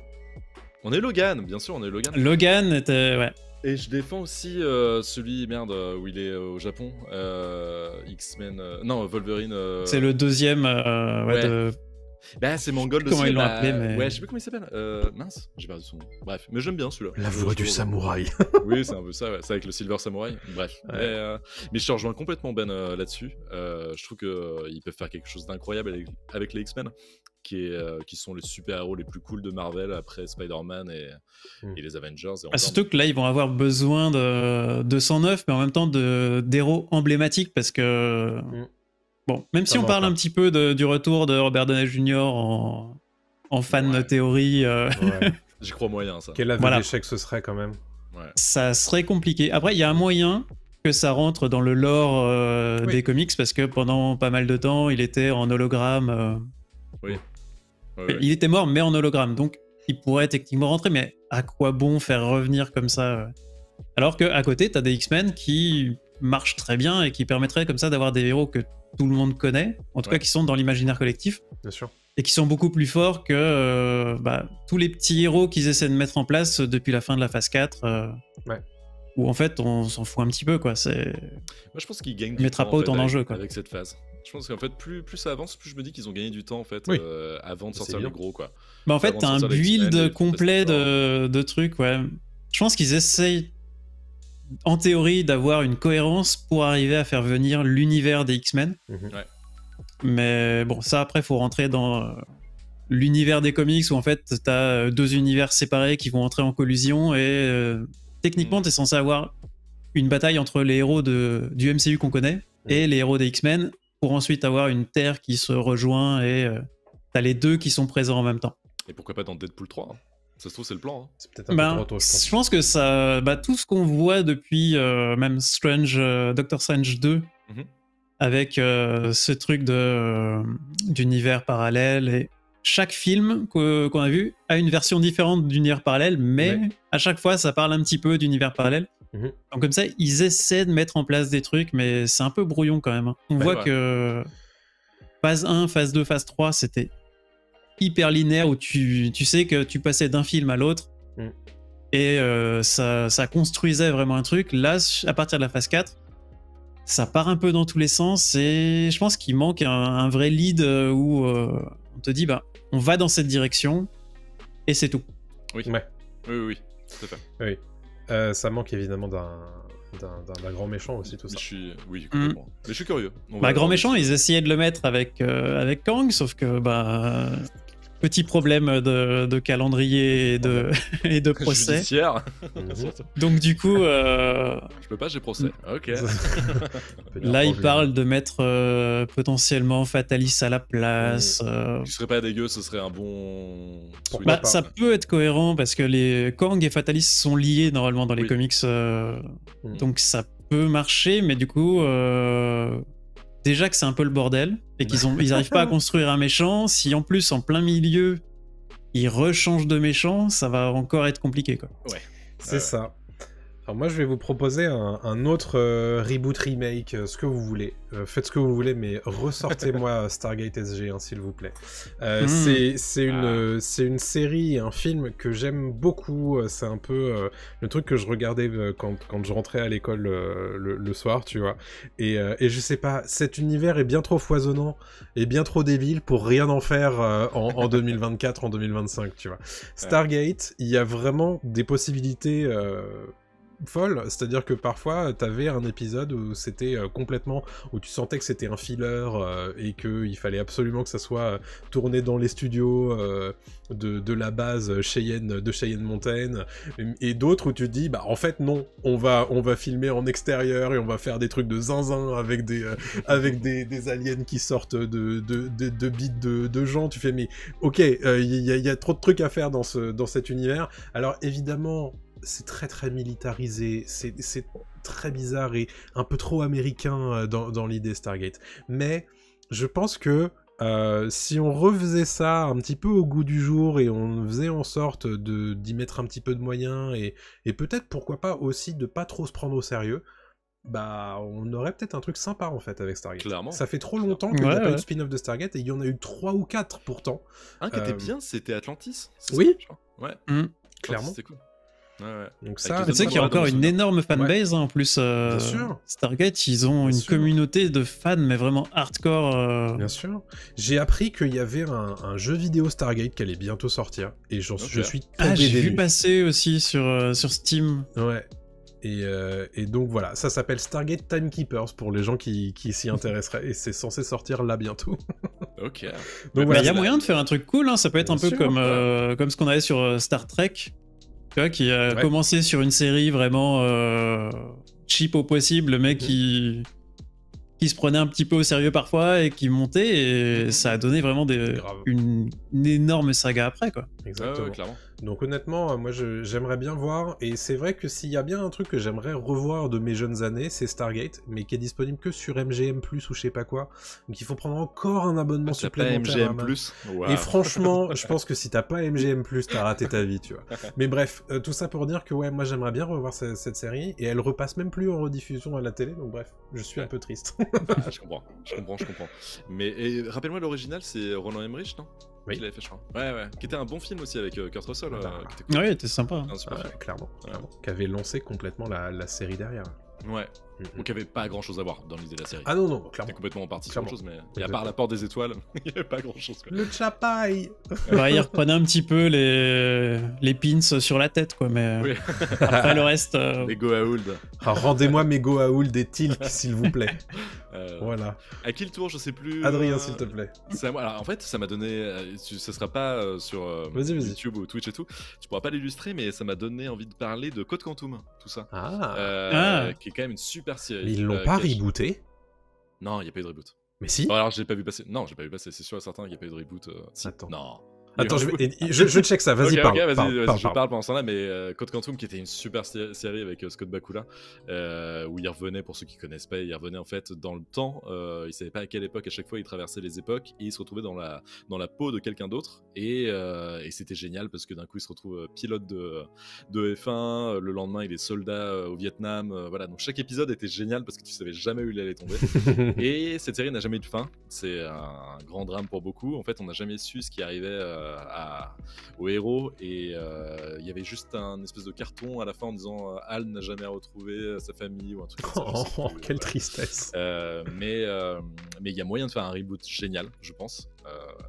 On est Logan, bien sûr, on est Logan. Logan était, ouais. Et je défends aussi celui, où il est au Japon, X-Men... non, Wolverine... C'est le deuxième de... Bah, c'est Mangold aussi. Comment ils l'ont appelé, mais... Ouais, je sais plus comment il s'appelle. Mince, j'ai perdu son nom. Bref, mais j'aime bien celui-là. La voix du samouraï. Oui, c'est un peu ça, ouais. C'est avec le Silver Samurai. Bref. Ouais. Mais je te rejoins complètement, Ben, là-dessus. Je trouve qu'ils peuvent faire quelque chose d'incroyable avec les X-Men, qui sont les super-héros les plus cool de Marvel après Spider-Man et les Avengers. Surtout que là, ils vont avoir besoin de 109, mais en même temps d'héros emblématiques, parce que... Bon, même si on parle un petit peu du retour de Robert Downey Jr. en fan de théorie... J'y crois moyen, ça. Quel aveu d'échec ce serait, quand même. Ouais. Ça serait compliqué. Après, il y a un moyen que ça rentre dans le lore des comics, parce que pendant pas mal de temps, il était en hologramme. Oui. Il était mort, mais en hologramme. Donc, il pourrait techniquement rentrer, mais à quoi bon faire revenir comme ça Alors qu'à côté, t'as des X-Men qui marchent très bien et qui permettraient comme ça d'avoir des héros que tout le monde connaît, en tout cas qui sont dans l'imaginaire collectif. Bien sûr. Et qui sont beaucoup plus forts que tous les petits héros qu'ils essaient de mettre en place depuis la fin de la phase 4. Où en fait, on s'en fout un petit peu, quoi. Moi, je pense qu'ils gagnent du temps pas autant d'enjeux, quoi. Avec cette phase. Je pense qu'en fait, plus ça avance, plus je me dis qu'ils ont gagné du temps, en fait, avant de sortir le gros, quoi. En fait, t'as un build complet de trucs, ouais. Je pense qu'ils essayent, en théorie, d'avoir une cohérence pour arriver à faire venir l'univers des X-Men. Mais bon, ça, après, faut rentrer dans l'univers des comics, où en fait, t'as 2 univers séparés qui vont entrer en collusion, et techniquement, t'es censé avoir une bataille entre les héros du MCU qu'on connaît et les héros des X-Men, pour ensuite avoir une Terre qui se rejoint, et t'as les deux qui sont présents en même temps. Et pourquoi pas dans Deadpool 3 hein. Ça se trouve, c'est le plan. Hein. C'est peut-être un peu trop tôt, je pense que ça, tout ce qu'on voit depuis même Doctor Strange 2, avec ce truc d'univers parallèle, et chaque film qu'on a vu a une version différente d'univers parallèle, mais à chaque fois, ça parle un petit peu d'univers parallèle. Donc comme ça, ils essaient de mettre en place des trucs, mais c'est un peu brouillon quand même. On voit que phase 1, phase 2, phase 3, c'était hyper linéaire où tu sais que tu passais d'un film à l'autre et ça construisait vraiment un truc. Là, à partir de la phase 4, ça part un peu dans tous les sens et je pense qu'il manque un vrai lead où on te dit on va dans cette direction et c'est tout. Oui, oui, tout à fait. Oui. Ça manque évidemment d'un grand méchant aussi, tout ça. Oui, complètement. Mais je suis curieux. Grand méchant, ils essayaient de le mettre avec Kang, sauf que petit problème de calendrier et de procès. Judiciaire. Donc du coup... Je peux pas, j'ai procès. Ok. Là, il parle de mettre potentiellement Fatalis à la place. Ce serait pas dégueu, ce serait un bon... ça peut être cohérent parce que les Kang et Fatalis sont liés normalement dans les comics. Donc ça peut marcher, mais du coup... Déjà que c'est un peu le bordel et qu'ils arrivent pas à construire un méchant, si en plus en plein milieu ils rechangent de méchant, ça va encore être compliqué quoi. Ouais, c'est ça. Alors moi je vais vous proposer un autre reboot remake, ce que vous voulez. Faites ce que vous voulez, mais ressortez-moi Stargate SG, s'il vous plaît. C'est une série, un film que j'aime beaucoup. C'est un peu le truc que je regardais quand je rentrais à l'école le soir, tu vois. Et je sais pas, cet univers est bien trop foisonnant et bien trop débile pour rien en faire en 2024, en 2025, tu vois. Stargate, il y a vraiment des possibilités... folle, c'est-à-dire que parfois t'avais un épisode où c'était complètement, où tu sentais que c'était un filler et qu'il fallait absolument que ça soit tourné dans les studios de la base Cheyenne, de Cheyenne Mountain, et d'autres où tu te dis en fait non, on va filmer en extérieur et on va faire des trucs de zinzin avec des aliens qui sortent de bites de gens. Tu fais mais ok, il y a trop de trucs à faire dans cet univers. Alors évidemment c'est très très militarisé, c'est très bizarre et un peu trop américain dans l'idée Stargate. Mais je pense que si on refaisait ça un petit peu au goût du jour et on faisait en sorte d'y mettre un petit peu de moyens et peut-être pourquoi pas aussi de pas trop se prendre au sérieux, on aurait peut-être un truc sympa en fait avec Stargate. Clairement. Ça fait trop longtemps qu'il n'y a pas eu de spin-off de Stargate et il y en a eu 3 ou 4 pourtant. Un qui était bien, c'était Atlantis. Oui. Ça, ouais. Clairement. C'était cool. Ouais. Donc ça, tu sais qu'il y a encore une énorme fanbase en plus. Bien sûr. Stargate, ils ont une communauté de fans, mais vraiment hardcore. Bien sûr. J'ai appris qu'il y avait un jeu vidéo Stargate qui allait bientôt sortir, et je suis tombé j'ai vu passer aussi sur Steam. Ouais. Et donc voilà, ça s'appelle Stargate Timekeepers pour les gens qui s'y intéresseraient, et c'est censé sortir là bientôt. Ok. Donc il y a moyen de faire un truc cool, ça peut être un peu comme ce qu'on avait sur Star Trek. Tu vois, qui a commencé sur une série vraiment cheap au possible, le mec qui se prenait un petit peu au sérieux parfois et qui montait, et ça a donné vraiment une énorme saga après, quoi. Exactement. Clairement. Donc honnêtement, moi j'aimerais bien voir, et c'est vrai que s'il y a bien un truc que j'aimerais revoir de mes jeunes années, c'est Stargate, mais qui est disponible que sur MGM+, ou je sais pas quoi, donc il faut prendre encore un abonnement supplémentaire. Pas MGM+. Wow. Et franchement, je pense que si t'as pas MGM+, t'as raté ta vie, tu vois. Mais bref, tout ça pour dire que moi j'aimerais bien revoir cette série, et elle repasse même plus en rediffusion à la télé, donc bref, je suis un peu triste. Je comprends. Mais rappelle-moi, l'original, c'est Roland Emmerich, non? Oui. Qui l'avait fait, je crois. Ouais. Qui était un bon film aussi avec Kurt Russell. Qui était cool. Ouais, c'était sympa. Clairement. Qui avait lancé complètement la série derrière. Ouais. Donc il n'y avait pas grand chose à voir dans l'idée de la série. Ah non, clairement. C'était complètement parti sur autre chose, mais et à part la porte des étoiles, il n'y avait pas grand chose. Quoi. Le Chapai. Il reprenait un petit peu les pins sur la tête, quoi, mais après le reste. Les Goa'uld. Rendez-moi mes Goa'uld et Tilk, s'il vous plaît. Voilà. À qui le tour, je sais plus. Adrien, s'il te plaît. Alors en fait, ça m'a donné. Ça sera pas sur YouTube ou Twitch et tout. Tu pourras pas l'illustrer, mais ça m'a donné envie de parler de Code Quantum, tout ça. Qui est quand même une super série. Mais ils l'ont pas rebooté? Non, il n'y a pas eu de reboot. Mais si. Alors, je l'ai pas vu passer. Non, j'ai pas vu passer. C'est sûr et certain qu'il n'y a pas eu de reboot. Attends. Non. Attends, je check ça, vas-y, parle. Je parle pendant ce temps-là, mais Code Quantum, qui était une super série avec Scott Bakula, où il revenait, pour ceux qui connaissent pas, il revenait en fait dans le temps, il savait pas à quelle époque, à chaque fois il traversait les époques, et il se retrouvait dans la peau de quelqu'un d'autre, et c'était génial, parce que d'un coup il se retrouve pilote de F1, le lendemain il est soldat au Vietnam, voilà, donc chaque épisode était génial, parce que tu savais jamais où il allait tomber, et cette série n'a jamais eu de fin, c'est un grand drame pour beaucoup, en fait on n'a jamais su ce qui arrivait au héros, et il y avait juste un espèce de carton à la fin en disant Hal n'a jamais retrouvé sa famille ou un truc comme ça. Quelle tristesse. Mais il y a moyen de faire un reboot génial, je pense,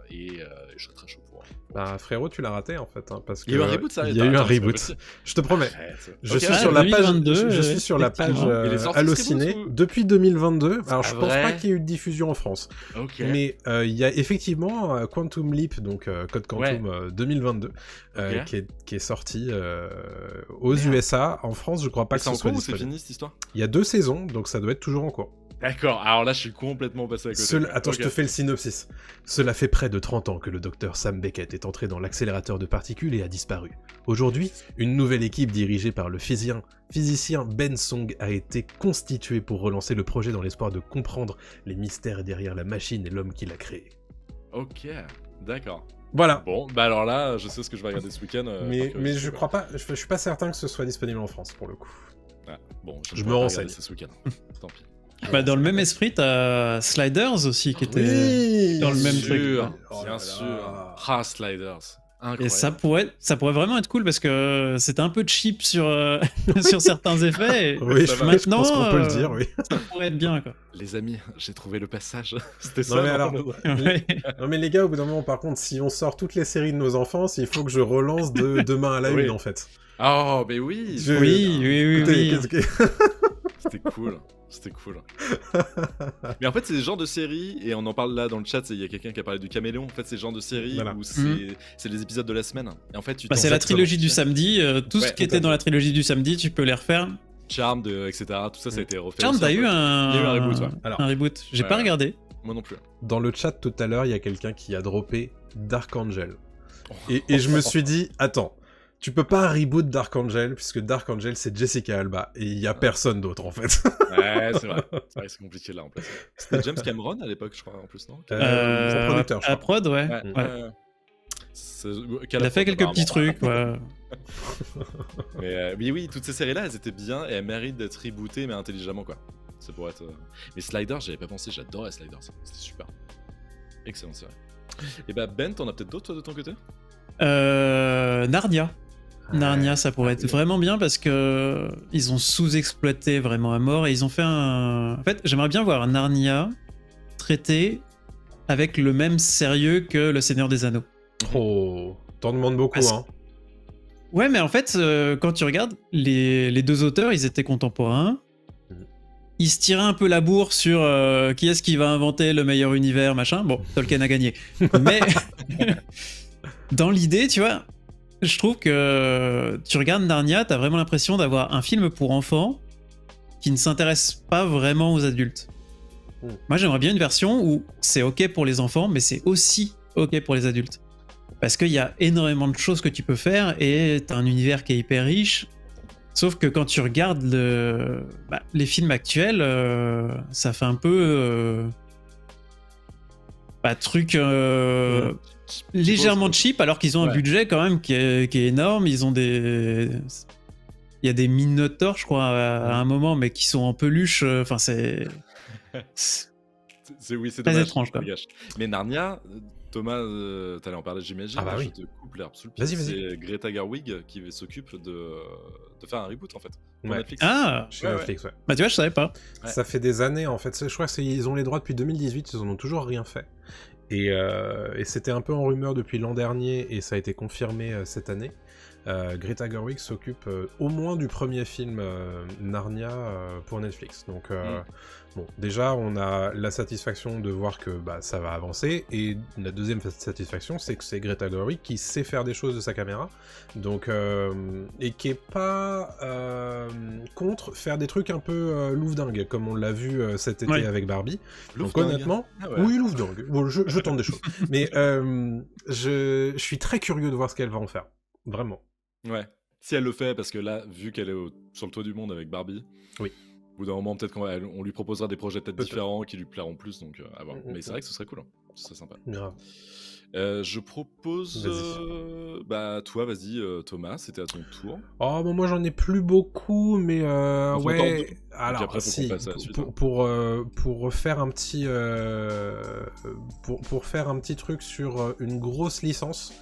et je serais très chaud pour. Bah frérot, tu l'as raté en fait, hein, parce que il y a eu un reboot, ça. Il y a eu un reboot. Je te promets. Je suis sur la page. Je suis sur la page Allociné depuis 2022. Alors je pense pas qu'il y ait eu de diffusion en France. Mais il y a effectivement Quantum Leap, donc Code Quantum 2022, qui est sorti aux USA. En France, je crois pas que ce soit disponible. C'est fini cette histoire. Il y a 2 saisons, donc ça doit être toujours en cours. D'accord, alors là je suis complètement passé à côté. Attends, je te fais le synopsis. Cela fait près de 30 ans que le docteur Sam Beckett est entré dans l'accélérateur de particules et a disparu. Aujourd'hui, une nouvelle équipe dirigée par le physicien Ben Song a été constituée pour relancer le projet dans l'espoir de comprendre les mystères derrière la machine et l'homme qui l'a créée. Ok, d'accord. Voilà. Bon, bah alors là, je sais ce que je vais regarder ce week-end. Mais je crois pas, je suis pas certain que ce soit disponible en France pour le coup. Ah, bon, je me renseigne ce week-end. Tant pis. Bah, dans le même esprit, t'as Sliders aussi qui était dans le même truc. Bien sûr. Ah, Sliders. Incroyable. Et ça pourrait vraiment être cool parce que c'était un peu cheap sur certains effets. Oui, je pense qu'on peut le dire, oui. Ça pourrait être bien, quoi. Les amis, j'ai trouvé le passage. C'était ça. Non, mais alors... non mais les gars, au bout d'un moment, par contre, si on sort toutes les séries de nos enfances, il faut que je relance de Demain à la Une, en fait. Oh, mais oui. Oui. C'était cool. C'était cool. Mais en fait, c'est ce genre de série, et on en parle là dans le chat, il y a quelqu'un qui a parlé du Caméléon. En fait, c'est ce genre de série où c'est les épisodes de la semaine. Et en fait, c'est la trilogie du samedi. Tout ce qui était dans la trilogie du samedi, tu peux les refaire. Charmed, etc. Tout ça, ça a été refait. Charmed a eu un reboot, ouais. Alors, un reboot. J'ai pas regardé. Moi non plus. Dans le chat tout à l'heure, il y a quelqu'un qui a droppé Dark Angel. Et je me suis dit, attends. Tu peux pas reboot Dark Angel, puisque Dark Angel, c'est Jessica Alba, et il y a personne d'autre, en fait. Ouais, c'est vrai. C'est compliqué, là, en plus. C'était James Cameron, à l'époque, je crois, en plus, non son producteur, je crois. À prod, ouais. Il a fait quelques petits trucs, ouais. Mais oui, toutes ces séries-là, elles étaient bien, et elles méritent d'être rebootées, mais intelligemment, quoi. Ça pourrait être... Mais Sliders, j'avais pas pensé, j'adorais Sliders. C'était super. Excellent série. Et bah, Ben, t'en as peut-être d'autres, de ton côté Narnia. Narnia, ça pourrait être vraiment bien parce que ils ont sous-exploité vraiment à mort et ils ont fait un... En fait, j'aimerais bien voir Narnia traité avec le même sérieux que Le Seigneur des Anneaux. Oh, t'en demandes beaucoup, hein. Ouais, mais en fait, quand tu regardes, les deux auteurs, ils étaient contemporains. Ils se tiraient un peu la bourre sur qui est-ce qui va inventer le meilleur univers, machin. Bon, Tolkien a gagné. Mais dans l'idée, tu vois... Je trouve que tu regardes Narnia, t'as vraiment l'impression d'avoir un film pour enfants qui ne s'intéresse pas vraiment aux adultes. Moi, j'aimerais bien une version où c'est ok pour les enfants, mais c'est aussi ok pour les adultes. Parce qu'il y a énormément de choses que tu peux faire et t'as un univers qui est hyper riche. Sauf que quand tu regardes les films actuels, ça fait un peu... truc... légèrement cheap alors qu'ils ont un budget quand même qui est énorme. Ils ont il y a des minotaures je crois à un moment mais qui sont en peluche. Enfin c'est c'est très étrange quoi. Mais Narnia, Thomas, t'allais en parler j'imagine. Ah bah oui. Je te coupe l'herbe sous le pied. C'est Greta Gerwig qui s'occupe de faire un reboot en fait. Pour Netflix. Ah, chez Netflix, ouais. Bah tu vois, je savais pas. Ça fait des années en fait. Je crois qu'ils ont les droits depuis 2018. Ils en ont toujours rien fait. Et c'était un peu en rumeur depuis l'an dernier et ça a été confirmé cette année. Greta Gerwig s'occupe au moins du premier film Narnia pour Netflix. Donc bon, déjà on a la satisfaction de voir que ça va avancer, et la deuxième satisfaction c'est que c'est Greta Gerwig qui sait faire des choses de sa caméra, donc et qui est pas contre faire des trucs un peu louvdingue comme on l'a vu cet été avec Barbie. Donc honnêtement, oui, louvdingue. Bon, je tente des choses, mais je suis très curieux de voir ce qu'elle va en faire, vraiment. Ouais, si elle le fait, parce que là, vu qu'elle est sur le toit du monde avec Barbie, oui. Au bout d'un moment, peut-être qu'on lui proposera des projets peut-être différents qui lui plairont plus, donc à voir. Mais c'est vrai que ce serait cool, hein. Ce serait sympa. Grave. Je propose... toi, vas-y, Thomas, c'était à ton tour. Oh, moi j'en ai plus beaucoup, mais ouais... Alors, après, si, pour faire un petit... pour faire un petit truc sur une grosse licence,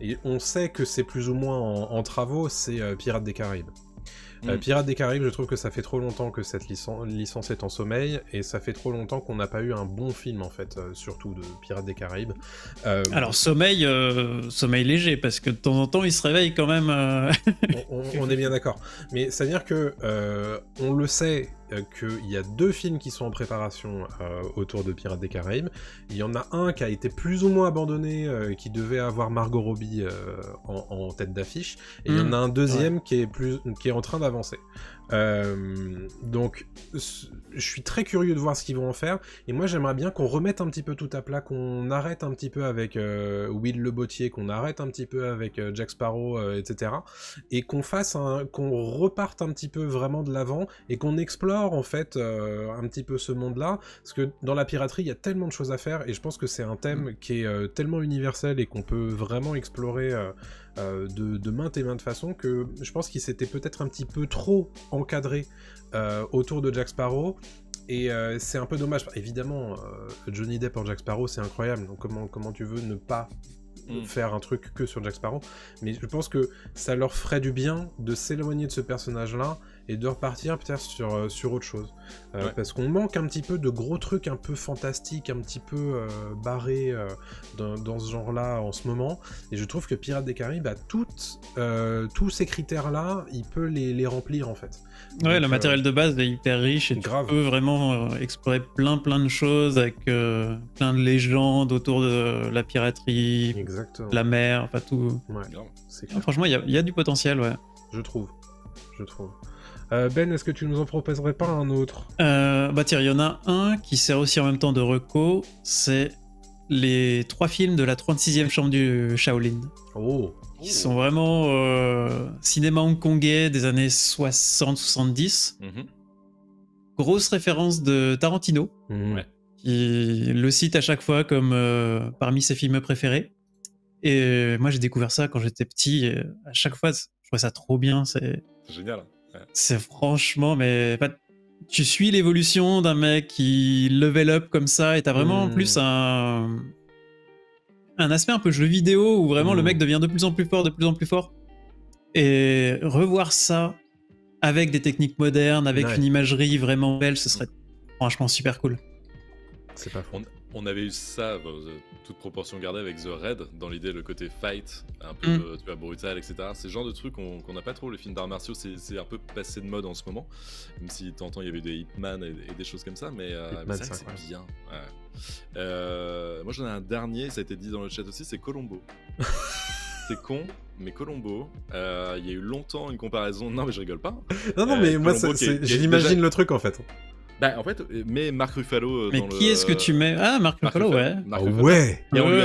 et on sait que c'est plus ou moins en travaux, c'est Pirates des Caraïbes. Pirates des Caraïbes, je trouve que ça fait trop longtemps que cette licence est en sommeil, et ça fait trop longtemps qu'on n'a pas eu un bon film, en fait, surtout de Pirates des Caraïbes. Alors, sommeil léger, parce que de temps en temps, il se réveille quand même... on est bien d'accord. Mais c'est-à-dire que, on le sait, qu'il y a 2 films qui sont en préparation autour de Pirates des Caraïbes. Il y en a un qui a été plus ou moins abandonné, qui devait avoir Margot Robbie en tête d'affiche, et il y en a un deuxième qui est en train d'avancer. Donc je suis très curieux de voir ce qu'ils vont en faire, et moi j'aimerais bien qu'on remette un petit peu tout à plat, qu'on arrête un petit peu avec Will Le Bottier, qu'on arrête un petit peu avec Jack Sparrow, etc. et qu'on reparte un petit peu vraiment de l'avant, et qu'on explore en fait un petit peu ce monde-là, parce que dans la piraterie il y a tellement de choses à faire, et je pense que c'est un thème qui est tellement universel et qu'on peut vraiment explorer de maintes et maintes façons, que je pense qu'il s'était peut-être un petit peu trop encadré autour de Jack Sparrow, et c'est un peu dommage. Évidemment, Johnny Depp en Jack Sparrow c'est incroyable, donc comment tu veux ne pas faire un truc que sur Jack Sparrow, mais je pense que ça leur ferait du bien de s'éloigner de ce personnage-là et de repartir peut-être sur autre chose. Parce qu'on manque un petit peu de gros trucs un peu fantastiques, un petit peu barrés dans ce genre-là en ce moment, et je trouve que Pirates des Caraïbes a tous ces critères-là, il peut les remplir en fait. Ouais, donc, le matériel de base est hyper riche, et grave. Tu peux vraiment explorer plein de choses avec plein de légendes autour de la piraterie, exactement, la mer, enfin tout. Ouais, c'est clair. Franchement, il y a du potentiel, ouais. Je trouve. Ben, est-ce que tu nous en proposerais pas un autre? Tiens, il y en a un qui sert aussi en même temps de reco, c'est les 3 films de la 36e chambre du Shaolin. Qui sont vraiment cinéma hongkongais des années 60-70. Grosse référence de Tarantino, qui le cite à chaque fois comme parmi ses films préférés. Et moi, j'ai découvert ça quand j'étais petit, et à chaque fois, je trouvais ça trop bien. C'est génial. Ouais. C'est franchement, mais tu suis l'évolution d'un mec qui level up comme ça, et t'as vraiment en plus un aspect un peu jeu vidéo où vraiment le mec devient de plus en plus fort. Et revoir ça avec des techniques modernes, avec une imagerie vraiment belle, ce serait franchement super cool. C'est pas faux. On avait eu ça, toute proportion gardée, avec The Raid, dans l'idée, le côté fight, un peu tu vois, brutal, etc. C'est le genre de truc qu'on n'a pas trop, les films d'arts martiaux, c'est un peu passé de mode en ce moment. Même si de temps en temps il y avait des Hitman et des choses comme ça, mais c'est bien. Ouais. Moi j'en ai un dernier, ça a été dit dans le chat aussi, c'est Columbo. C'est con, mais Columbo, il y a eu longtemps une comparaison. Non, mais je rigole pas. Non, mais moi j'imagine le truc en fait. Bah, en fait, mais Mark Ruffalo. Mais qui est-ce que tu mets? Ah, Mark Ruffalo, ouais. Ouais. Et on lui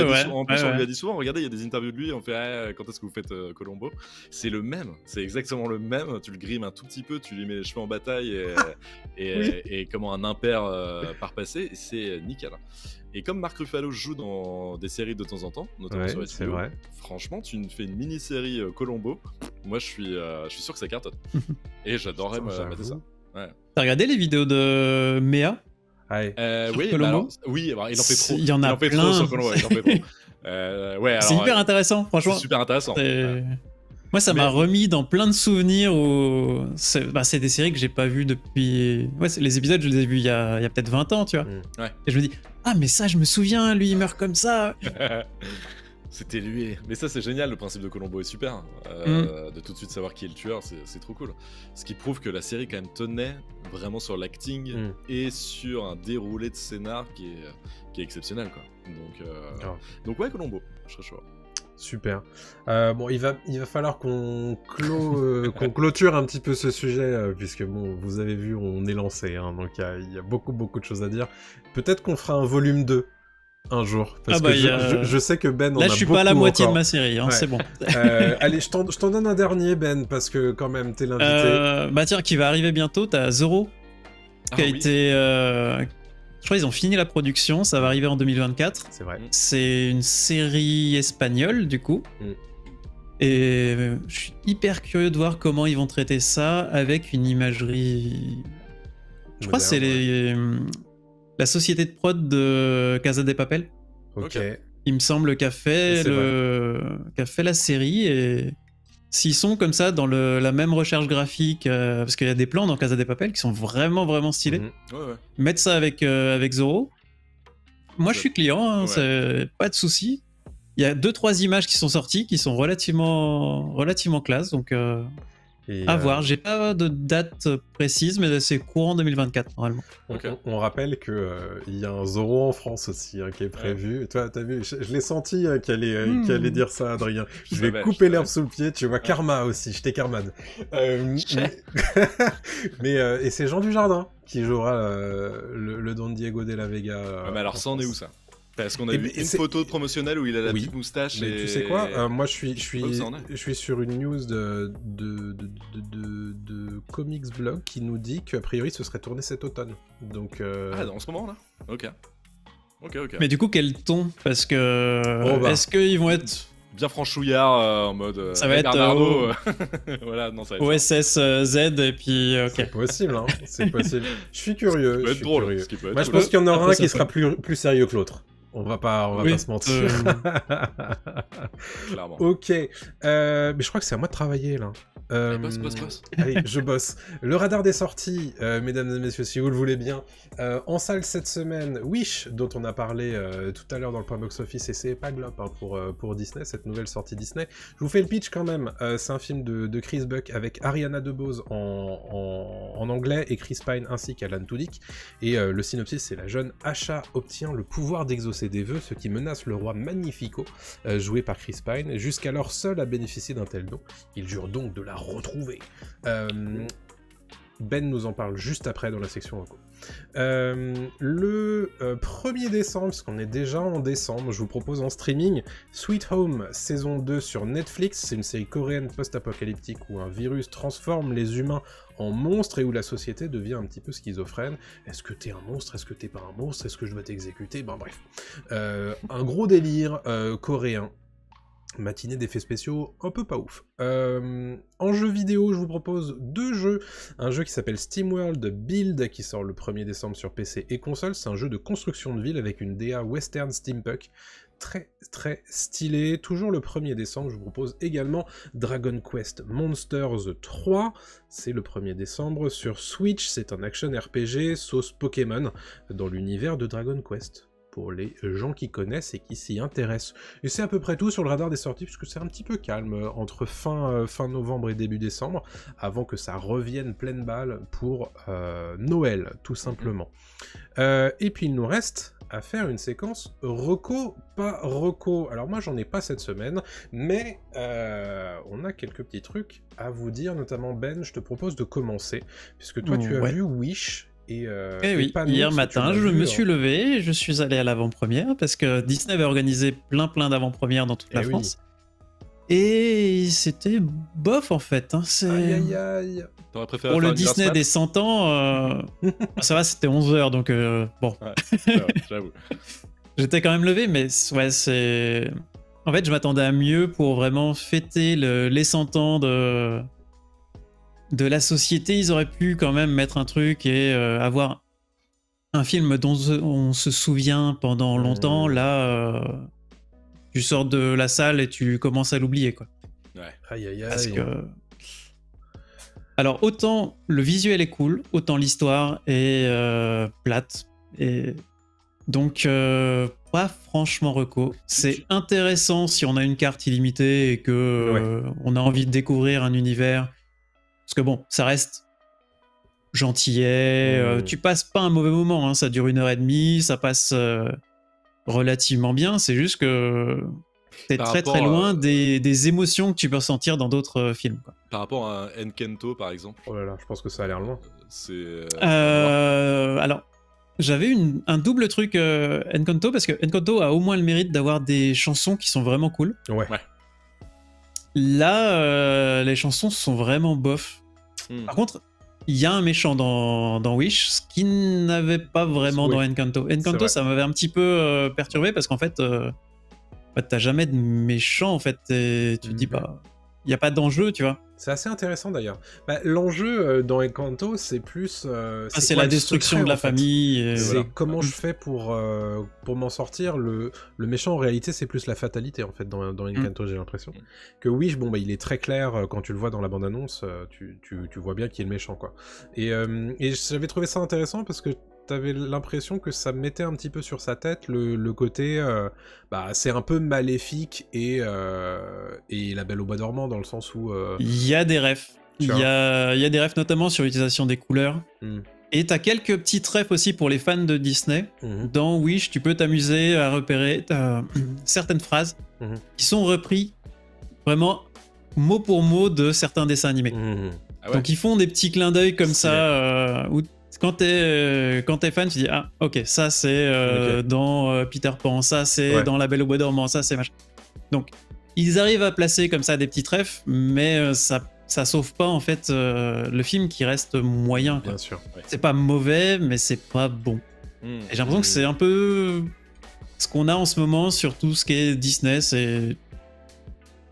a dit souvent, regardez, il y a des interviews de lui, on fait quand est-ce que vous faites Columbo? C'est le même, c'est exactement le même. Tu le grimes un tout petit peu, tu lui mets les cheveux en bataille et comment un impair part passer, c'est nickel. Et comme Mark Ruffalo joue dans des séries de temps en temps, notamment sur HBO, franchement, tu fais une mini-série Columbo, moi je suis sûr que ça cartonne. Et j'adorerais mater ça. Ouais. T'as regardé les vidéos de Méa? Oui, alors, il en fait trop. Il y en a plein. Trop sur Columbo, il en fait trop. C'est hyper intéressant, franchement. C'est super intéressant. Moi, ça m'a remis dans plein de souvenirs où c'est des séries que j'ai pas vues depuis... Ouais, les épisodes, je les ai vus il y a peut-être 20 ans, tu vois. Et je me dis, ah, mais ça, je me souviens, lui, il meurt comme ça. C'était lui. Mais ça, c'est génial, le principe de Columbo est super. De tout de suite savoir qui est le tueur, c'est trop cool. Ce qui prouve que la série, quand même, tenait vraiment sur l'acting et sur un déroulé de scénar qui est exceptionnel, quoi. Donc ouais, Columbo, je serais chaud. Super. Bon, il va falloir qu'on clôture un petit peu ce sujet, puisque bon, vous avez vu, on est lancé, hein, donc il y a beaucoup de choses à dire. Peut-être qu'on fera un volume 2 un jour, parce que je sais que Ben en a beaucoup. Là, je suis pas à la moitié de ma série, hein, c'est bon. Allez, je t'en donne un dernier, Ben, parce que quand même, t'es l'invité. Bah tiens, qui va arriver bientôt, t'as Zoro, qui a été... je crois qu'ils ont fini la production, ça va arriver en 2024. C'est vrai. C'est une série espagnole, du coup. Et je suis hyper curieux de voir comment ils vont traiter ça avec une imagerie... Je crois que c'est la société de prod de Casa de Papel. Ok. Il me semble qu'a fait la série, et s'ils sont comme ça dans la même recherche graphique, parce qu'il y a des plans dans Casa de Papel qui sont vraiment stylés. Mettre ça avec Zoro. Moi, je suis client, hein, c'est pas de souci. Il y a 2-3 images qui sont sorties qui sont relativement classe, donc à voir. J'ai pas de date précise, mais c'est courant 2024 normalement. On rappelle que il y a un Zoro en France aussi, hein, qui est prévu. Toi, t'as vu, je l'ai senti qu'elle allait dire ça, Adrien. Je vais couper l'herbe sous le pied. Tu vois, Karma aussi, je t'ai karmade. Mais et c'est Jean Dujardin qui jouera le Don Diego de la Vega. Mais alors, ça en est où ça? Parce qu'on a vu une photo promotionnelle où il a la petite moustache. Mais tu sais quoi, moi je suis sur une news de Comics Blog qui nous dit qu'a priori ce serait tourné cet automne. Donc en ce moment là. Ok. Mais du coup, quel ton? Parce que est-ce qu'ils vont être bien franchouillard en mode ça va être Bernardo voilà, non, ça va être OSS Z et puis c'est possible, hein. C'est possible. Je suis curieux. Ça peut être drôle. Moi je pense qu'il y en aura un qui sera plus sérieux que l'autre. On va pas se mentir. Clairement. Ok. Mais je crois que c'est à moi de travailler là. Bosse. Allez, je bosse. Le radar des sorties, mesdames et messieurs, si vous le voulez bien. En salle cette semaine, Wish, dont on a parlé tout à l'heure dans le point box-office, et c'est pas glop, hein, pour Disney, cette nouvelle sortie Disney. Je vous fais le pitch quand même. C'est un film de Chris Buck avec Ariana DeBose en anglais et Chris Pine ainsi qu'Alan Tudyk. Et le synopsis, c'est la jeune Asha obtient le pouvoir d'exaucer des vœux, ce qui menace le roi Magnifico, joué par Chris Pine, jusqu'alors seul à bénéficier d'un tel don. Il jure donc de la retrouver. Ben nous en parle juste après dans la section reco. Le 1er décembre, parce qu'on est déjà en décembre, je vous propose en streaming Sweet Home saison 2 sur Netflix. C'est une série coréenne post-apocalyptique où un virus transforme les humains en monstres et où la société devient un petit peu schizophrène. Est-ce que t'es un monstre? Est-ce que t'es pas un monstre? Est-ce que je dois t'exécuter? Ben bref. Un gros délire coréen. Matinée d'effets spéciaux un peu pas ouf. En jeu vidéo, je vous propose 2 jeux. Un jeu qui s'appelle SteamWorld Build, qui sort le 1er décembre sur PC et console. C'est un jeu de construction de ville avec une DA western steampunk. Très stylé. Toujours le 1er décembre, je vous propose également Dragon Quest Monsters 3. C'est le 1er décembre sur Switch. C'est un action RPG sauce Pokémon dans l'univers de Dragon Quest, pour les gens qui connaissent et qui s'y intéressent. Et c'est à peu près tout sur le radar des sorties, puisque c'est un petit peu calme entre fin novembre et début décembre, avant que ça revienne pleine balle pour Noël, tout simplement. Et puis il nous reste à faire une séquence reco, pas reco. Alors moi j'en ai pas cette semaine, mais on a quelques petits trucs à vous dire, notamment Ben, je te propose de commencer, puisque toi tu as vu Wish. Et oui, hier matin, je me suis levé et je suis allé à l'avant-première parce que Disney avait organisé plein d'avant-premières dans toute la France. Et c'était bof en fait. Hein. Aïe. T'aurais préféré pour le Disney des 100 ans, ça va, c'était 11h donc bon. Ouais, j'avoue. J'étais quand même levé, mais ouais, c'est. En fait, je m'attendais à mieux pour vraiment fêter les 100 ans de la société. Ils auraient pu quand même mettre un truc et avoir un film dont on se souvient pendant longtemps. Là, tu sors de la salle et tu commences à l'oublier, quoi. Ouais. Aïe. Parce que... Alors, autant le visuel est cool, autant l'histoire est plate. Et Donc, pas franchement reco. C'est intéressant si on a une carte illimitée et que on a envie de découvrir un univers. Parce que bon, ça reste gentillet. Tu passes pas un mauvais moment. Hein, ça dure 1h30, ça passe relativement bien. C'est juste que t'es très très loin des émotions que tu peux ressentir dans d'autres films. Quoi. Par rapport à Encanto, par exemple. Oh là là, je pense que ça a l'air loin. Alors, j'avais un double truc Encanto, parce que Encanto a au moins le mérite d'avoir des chansons qui sont vraiment cool. Ouais. Là, les chansons sont vraiment bof. Par contre, il y a un méchant dans Wish, ce qui n'avait pas vraiment dans Encanto. Encanto, ça m'avait un petit peu perturbé, parce qu'en fait, t'as jamais de méchant, en fait. Et tu te dis, bah, il n'y a pas d'enjeu, tu vois. C'est assez intéressant d'ailleurs. L'enjeu dans Encanto, c'est plus... c'est la destruction secret, de la famille. C'est comment je fais pour m'en sortir. Le méchant, en réalité, c'est plus la fatalité, en fait, dans Encanto, j'ai l'impression. Que Wish, bon, il est très clair, quand tu le vois dans la bande-annonce, tu vois bien qui est le méchant, quoi. Et j'avais trouvé ça intéressant parce que t'avais l'impression que ça mettait un petit peu sur sa tête le côté c'est un peu maléfique et La Belle au Bois dormant, dans le sens où il y a des refs il y a des refs notamment sur l'utilisation des couleurs et t'as quelques petits refs aussi pour les fans de Disney. Dans Wish, tu peux t'amuser à repérer certaines phrases qui sont reprises vraiment mot pour mot de certains dessins animés. Donc ils font des petits clins d'œil comme ça où quand t'es fan, tu dis ah ok, ça c'est dans Peter Pan, ça c'est dans La Belle au Bois dormant, ça c'est machin. Donc ils arrivent à placer comme ça des petits trèfles, mais ça sauve pas en fait le film qui reste moyen. Quoi. Bien sûr. C'est pas mauvais, mais c'est pas bon. Et j'ai l'impression que c'est un peu ce qu'on a en ce moment sur tout ce qui est Disney.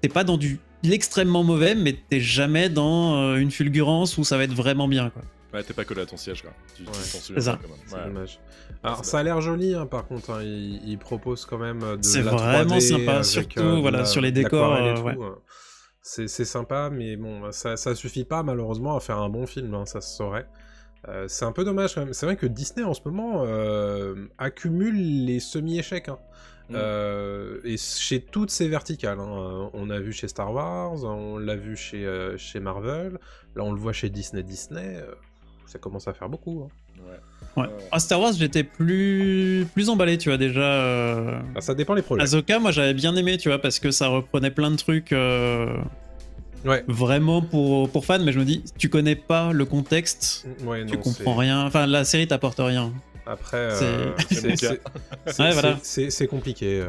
T'es pas dans l'extrêmement mauvais, mais t'es jamais dans une fulgurance où ça va être vraiment bien, quoi. Ouais, t'es pas collé à ton siège, quoi. C'est ça. C'est dommage. Alors, ça a l'air joli, hein, par contre. Hein, il propose quand même de la 3D. C'est vraiment sympa, surtout sur les décors. C'est sympa, mais bon, ça suffit pas, malheureusement, à faire un bon film, hein, ça se saurait. C'est un peu dommage, quand même. C'est vrai que Disney, en ce moment, accumule les semi-échecs, hein. Et chez toutes ces verticales, hein. On a vu chez Star Wars, on l'a vu chez Marvel, là on le voit chez Disney. Ça commence à faire beaucoup. Hein. Ouais. À Star Wars, j'étais plus emballé, tu vois, déjà. Ça dépend les projets. Ahsoka, moi j'avais bien aimé, tu vois, parce que ça reprenait plein de trucs vraiment pour fans, mais je me dis, tu connais pas le contexte, tu comprends rien. Enfin, la série t'apporte rien. Après, c'est compliqué,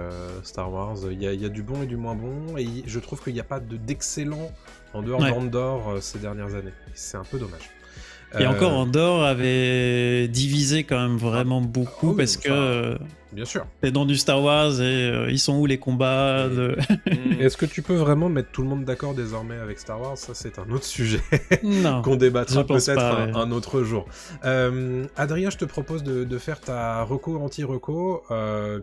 Star Wars. Il y a du bon et du moins bon, et je trouve qu'il n'y a pas d'excellent en dehors d'Andor ces dernières années. C'est un peu dommage. Et encore, Andor avait divisé quand même vraiment beaucoup, parce que bien sûr, t'es dans du Star Wars et ils sont où les combats Est-ce que tu peux vraiment mettre tout le monde d'accord désormais avec Star Wars? Ça, c'est un autre sujet qu'on débattra peut-être un autre jour. Adrien, je te propose de faire ta reco anti-reco,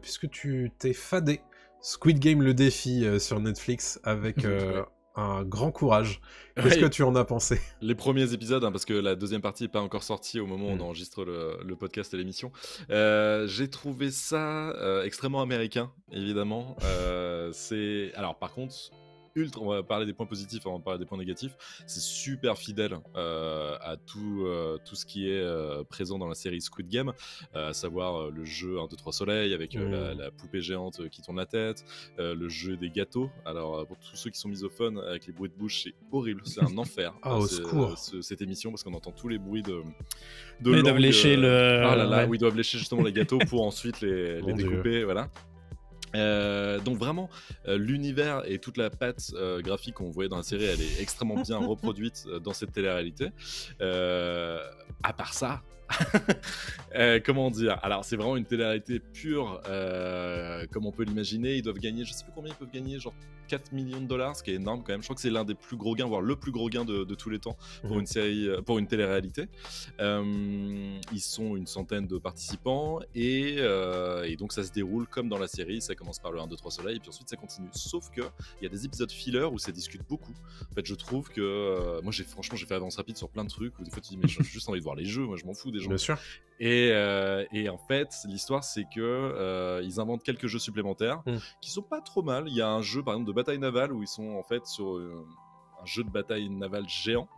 puisque tu t'es fadé Squid Game le défi sur Netflix avec un grand courage. Qu'est-ce que tu en as pensé? Les premiers épisodes, hein, parce que la deuxième partie n'est pas encore sortie au moment où on enregistre le podcast et l'émission. J'ai trouvé ça extrêmement américain, évidemment. Alors, par contre... on va parler des points positifs avant de parler des points négatifs. C'est super fidèle à tout ce qui est présent dans la série Squid Game, à savoir le jeu 1, 2, 3 soleil avec la poupée géante qui tourne la tête, le jeu des gâteaux. Alors pour tous ceux qui sont misophones, avec les bruits de bouche, c'est horrible, c'est un enfer. Au secours. Cette émission, parce qu'on entend tous les bruits de ils doivent lécher le... Ah là là, oui, ils doivent lécher justement les gâteaux pour ensuite les découper, voilà. Donc vraiment l'univers et toute la patte graphique qu'on voyait dans la série, elle est extrêmement bien reproduite dans cette télé-réalité. À part ça, comment dire, alors c'est vraiment une télé-réalité pure comme on peut l'imaginer. Ils doivent gagner, je sais plus combien ils peuvent gagner, genre 4 millions de dollars, ce qui est énorme quand même. Je crois que c'est l'un des plus gros gains, voire le plus gros gain de tous les temps pour une série, pour une télé-réalité. Ils sont une centaine de participants et donc ça se déroule comme dans la série. Ça commence par le 1, 2, 3 soleil et puis ensuite ça continue. Sauf que il y a des épisodes filler où ça discute beaucoup. En fait, je trouve que moi franchement j'ai fait avance rapide sur plein de trucs où des fois tu dis mais j'ai juste envie de voir les jeux, moi je m'en fous des gens. Bien sûr. Et en fait, l'histoire, c'est que ils inventent quelques jeux supplémentaires qui sont pas trop mal. Il y a un jeu, par exemple, de bataille navale où ils sont en fait sur un jeu de bataille navale géant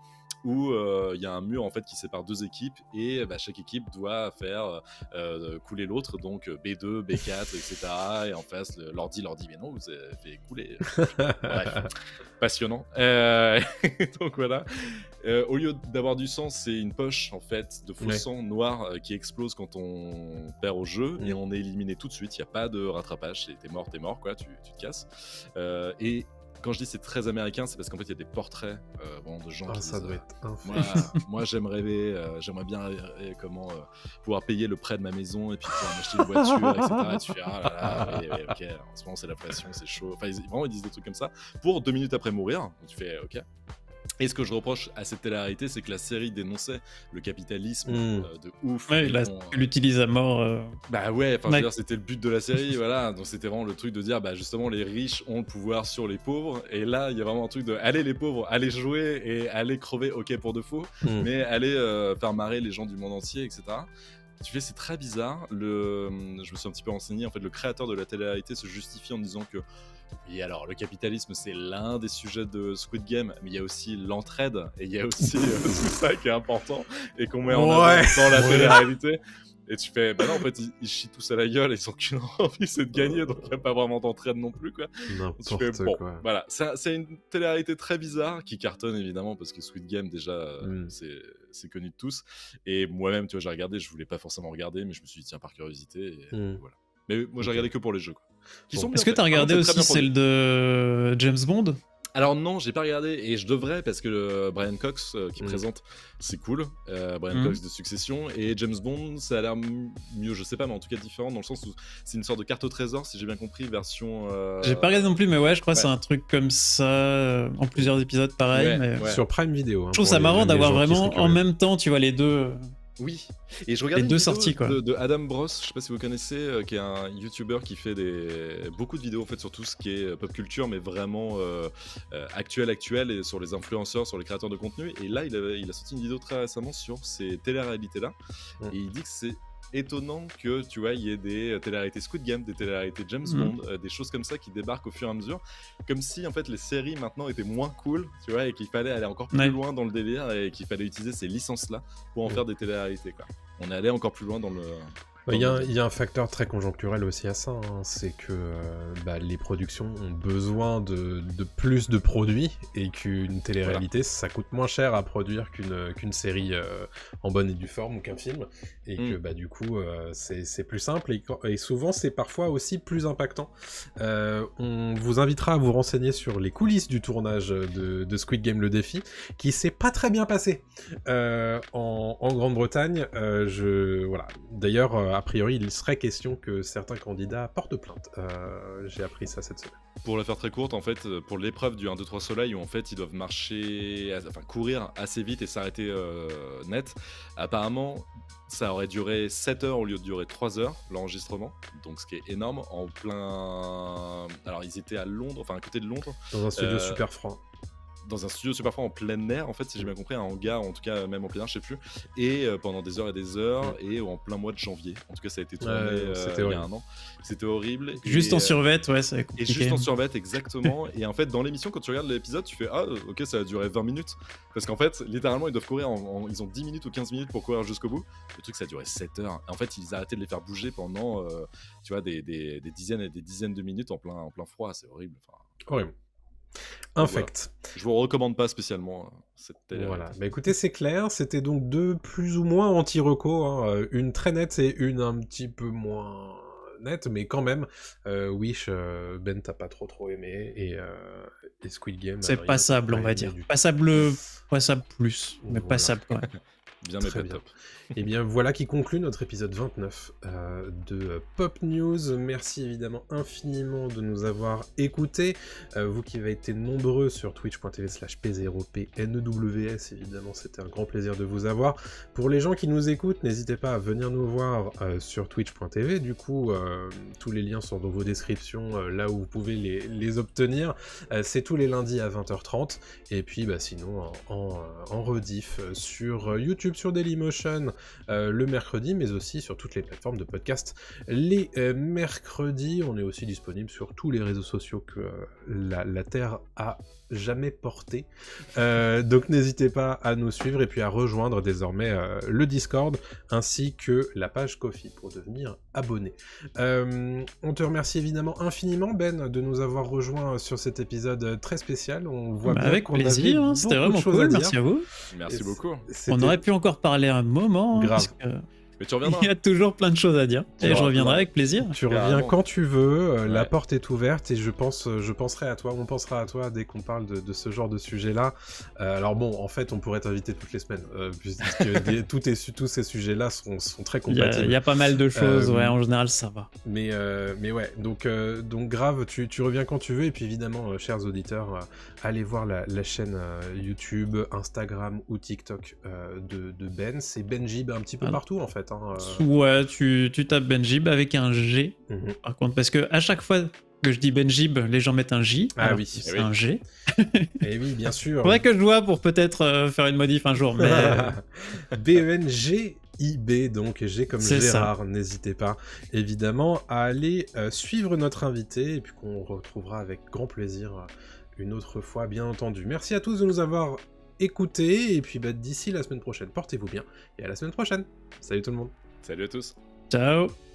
où il y a un mur en fait qui sépare deux équipes et chaque équipe doit faire couler l'autre, donc B2, B4, etc. Et en face, l'ordi leur dit mais non, vous avez fait couler. Bref, passionnant. Donc voilà. Au lieu d'avoir du sang, c'est une poche en fait de faux sang noir qui explose quand on perd au jeu et on est éliminé tout de suite. Il n'y a pas de rattrapage. T'es mort quoi, tu te casses. Et quand je dis c'est très américain, c'est parce qu'en fait il y a des portraits vraiment de gens qui ça disent, doit être moi j'aimerais bien comment pouvoir payer le prêt de ma maison et puis pouvoir m'acheter une voiture, etc. Et tu fais ah là là, ok, en ce moment c'est la pression, c'est chaud. Enfin ils disent des trucs comme ça pour 2 minutes après mourir. Donc tu fais ok. Et ce que je reproche à cette télé-réalité, c'est que la série dénonçait le capitalisme de ouf. Ouais, il l'utilise à mort. Bah ouais, enfin, je veux dire, c'était le but de la série, voilà. Donc c'était vraiment le truc de dire, bah justement, les riches ont le pouvoir sur les pauvres. Et là, il y a vraiment un truc de, allez les pauvres, allez jouer et allez crever, ok pour de faux, mais allez faire marrer les gens du monde entier, etc. Tu fais, c'est très bizarre. Je me suis un petit peu renseigné. En fait, le créateur de la télé-réalité se justifie en disant que oui, alors le capitalisme c'est l'un des sujets de Squid Game, mais il y a aussi l'entraide et il y a aussi tout ça qui est important et qu'on met en avant dans la télé-réalité. Et tu fais, bah non, en fait, ils chient tous à la gueule et ils ont qu'une envie, c'est de gagner, donc il n'y a pas vraiment d'entraide non plus, quoi. N'importe quoi. Voilà, c'est une télé-réalité très bizarre qui cartonne évidemment parce que Squid Game, déjà, c'est connu de tous. Et moi-même, tu vois, j'ai regardé, je voulais pas forcément regarder, mais je me suis dit, tiens, par curiosité, et voilà. Mais moi, j'ai regardé que pour les jeux, quoi. Est-ce que tu as regardé aussi celle de James Bond ? Alors non, j'ai pas regardé et je devrais parce que Brian Cox qui présente, c'est cool. Brian Cox de Succession et James Bond, ça a l'air mieux, je sais pas, mais en tout cas différent dans le sens où c'est une sorte de carte au trésor, si j'ai bien compris, version. J'ai pas regardé non plus, mais ouais, je crois que c'est un truc comme ça en plusieurs épisodes, pareil. Mais... Sur Prime Video. Hein, je trouve ça marrant d'avoir vraiment en même temps, tu vois, les deux. Oui, et je regardais les deux sorties quoi. De Adam Bros, je sais pas si vous connaissez, qui est un YouTuber qui fait beaucoup de vidéos en fait sur tout ce qui est pop culture, mais vraiment actuel et sur les influenceurs, sur les créateurs de contenu. Et là, il a sorti une vidéo très récemment sur ces télé-réalités là, et il dit que c'est étonnant que tu vois il y ait des télé-réalités Squid Game, des télé-réalités James Bond, des choses comme ça qui débarquent au fur et à mesure, comme si en fait les séries maintenant étaient moins cool, tu vois, et qu'il fallait aller encore plus loin dans le délire et qu'il fallait utiliser ces licences là pour en faire des télé-réalités quoi. On est allé encore plus loin dans le. Il y a un facteur très conjoncturel aussi à ça, hein. C'est que les productions ont besoin de plus de produits et qu'une télé-réalité, ça coûte moins cher à produire qu'une série en bonne et due forme ou qu'un film, et que du coup c'est plus simple et souvent c'est parfois aussi plus impactant. On vous invitera à vous renseigner sur les coulisses du tournage de Squid Game le défi, qui s'est pas très bien passé en Grande-Bretagne. D'ailleurs, a priori, il serait question que certains candidats portent plainte. J'ai appris ça cette semaine. Pour la faire très courte, en fait, pour l'épreuve du 1, 2, 3 soleil, où en fait ils doivent courir assez vite et s'arrêter net, apparemment ça aurait duré 7 heures au lieu de durer 3 heures l'enregistrement, donc ce qui est énorme, en plein. Alors ils étaient à Londres, enfin à côté de Londres. Dans un studio super froid. Dans un studio super fort en plein air, en fait, si j'ai bien compris, un hangar, en tout cas même en plein air, je sais plus, et pendant des heures et des heures, et en plein mois de janvier. En tout cas, ça a été tourné il y a un an. C'était horrible. Juste en survette, ouais, c'est compliqué. Et juste en survette, exactement. Et en fait, dans l'émission, quand tu regardes l'épisode, tu fais ah, ok, ça a duré 20 minutes. Parce qu'en fait, littéralement, ils doivent courir, ils ont 10 minutes ou 15 minutes pour courir jusqu'au bout. Le truc, ça a duré 7 heures. Et en fait, ils arrêtaient de les faire bouger pendant, tu vois, des dizaines et des dizaines de minutes en plein froid. C'est horrible. Horrible. Infect. Voilà. Je vous recommande pas spécialement cette télé. Voilà. Bah écoutez, c'est clair. C'était donc deux plus ou moins anti-reco, hein. Une très nette et une un petit peu moins nette, mais quand même. Wish, Ben t'as pas trop aimé et Squid Game. C'est passable, on va dire. Passable plus, mais passable quand même. Bien, mais pas top. Et bien voilà qui conclut notre épisode 29 de Pop News. Merci évidemment infiniment de nous avoir écoutés. Vous qui avez été nombreux sur twitch.tv/p0pnews, évidemment c'était un grand plaisir de vous avoir. Pour les gens qui nous écoutent, n'hésitez pas à venir nous voir sur twitch.tv. Du coup, tous les liens sont dans vos descriptions, là où vous pouvez les obtenir. C'est tous les lundis à 20h30. Et puis sinon en rediff sur YouTube YouTube, sur Dailymotion le mercredi, mais aussi sur toutes les plateformes de podcast les mercredis. On est aussi disponible sur tous les réseaux sociaux que la Terre a jamais porté. Donc n'hésitez pas à nous suivre et puis à rejoindre désormais le Discord ainsi que la page Ko-fi pour devenir abonné. On te remercie évidemment infiniment Ben de nous avoir rejoints sur cet épisode très spécial. On voit bien avec qu'on plaisir, avait c'était beaucoup de vraiment choses cool, à dire. merci à vous. Merci beaucoup. On aurait pu encore parler un moment. Grave. Parce que... Mais tu reviendras. Il y a toujours plein de choses à dire. Et je reviendrai avec plaisir. Tu reviens quand tu veux, la porte est ouverte et je penserai à toi, on pensera à toi dès qu'on parle de ce genre de sujet-là. Alors bon, en fait, on pourrait t'inviter toutes les semaines, puisque tous ces sujets-là sont très compatibles. Il y a pas mal de choses, en général, ça va. Mais ouais, donc grave, tu reviens quand tu veux, et puis évidemment, chers auditeurs, allez voir la chaîne YouTube, Instagram ou TikTok de Ben. C'est Benjib un petit peu partout, en fait. Ouais, tu tapes Benjib avec un G, par contre, parce que à chaque fois que je dis Benjib, les gens mettent un J. Ah oui, c'est un G. Et oui, bien sûr. Faudrait que je vois pour peut-être faire une modif un jour, mais... B-E-N-G-I-B, donc G comme Gérard, n'hésitez pas évidemment à aller suivre notre invité, et puis qu'on retrouvera avec grand plaisir une autre fois, bien entendu. Merci à tous de nous avoir écoutez, et puis d'ici la semaine prochaine, portez-vous bien, et à la semaine prochaine. Salut tout le monde. Salut à tous. Ciao.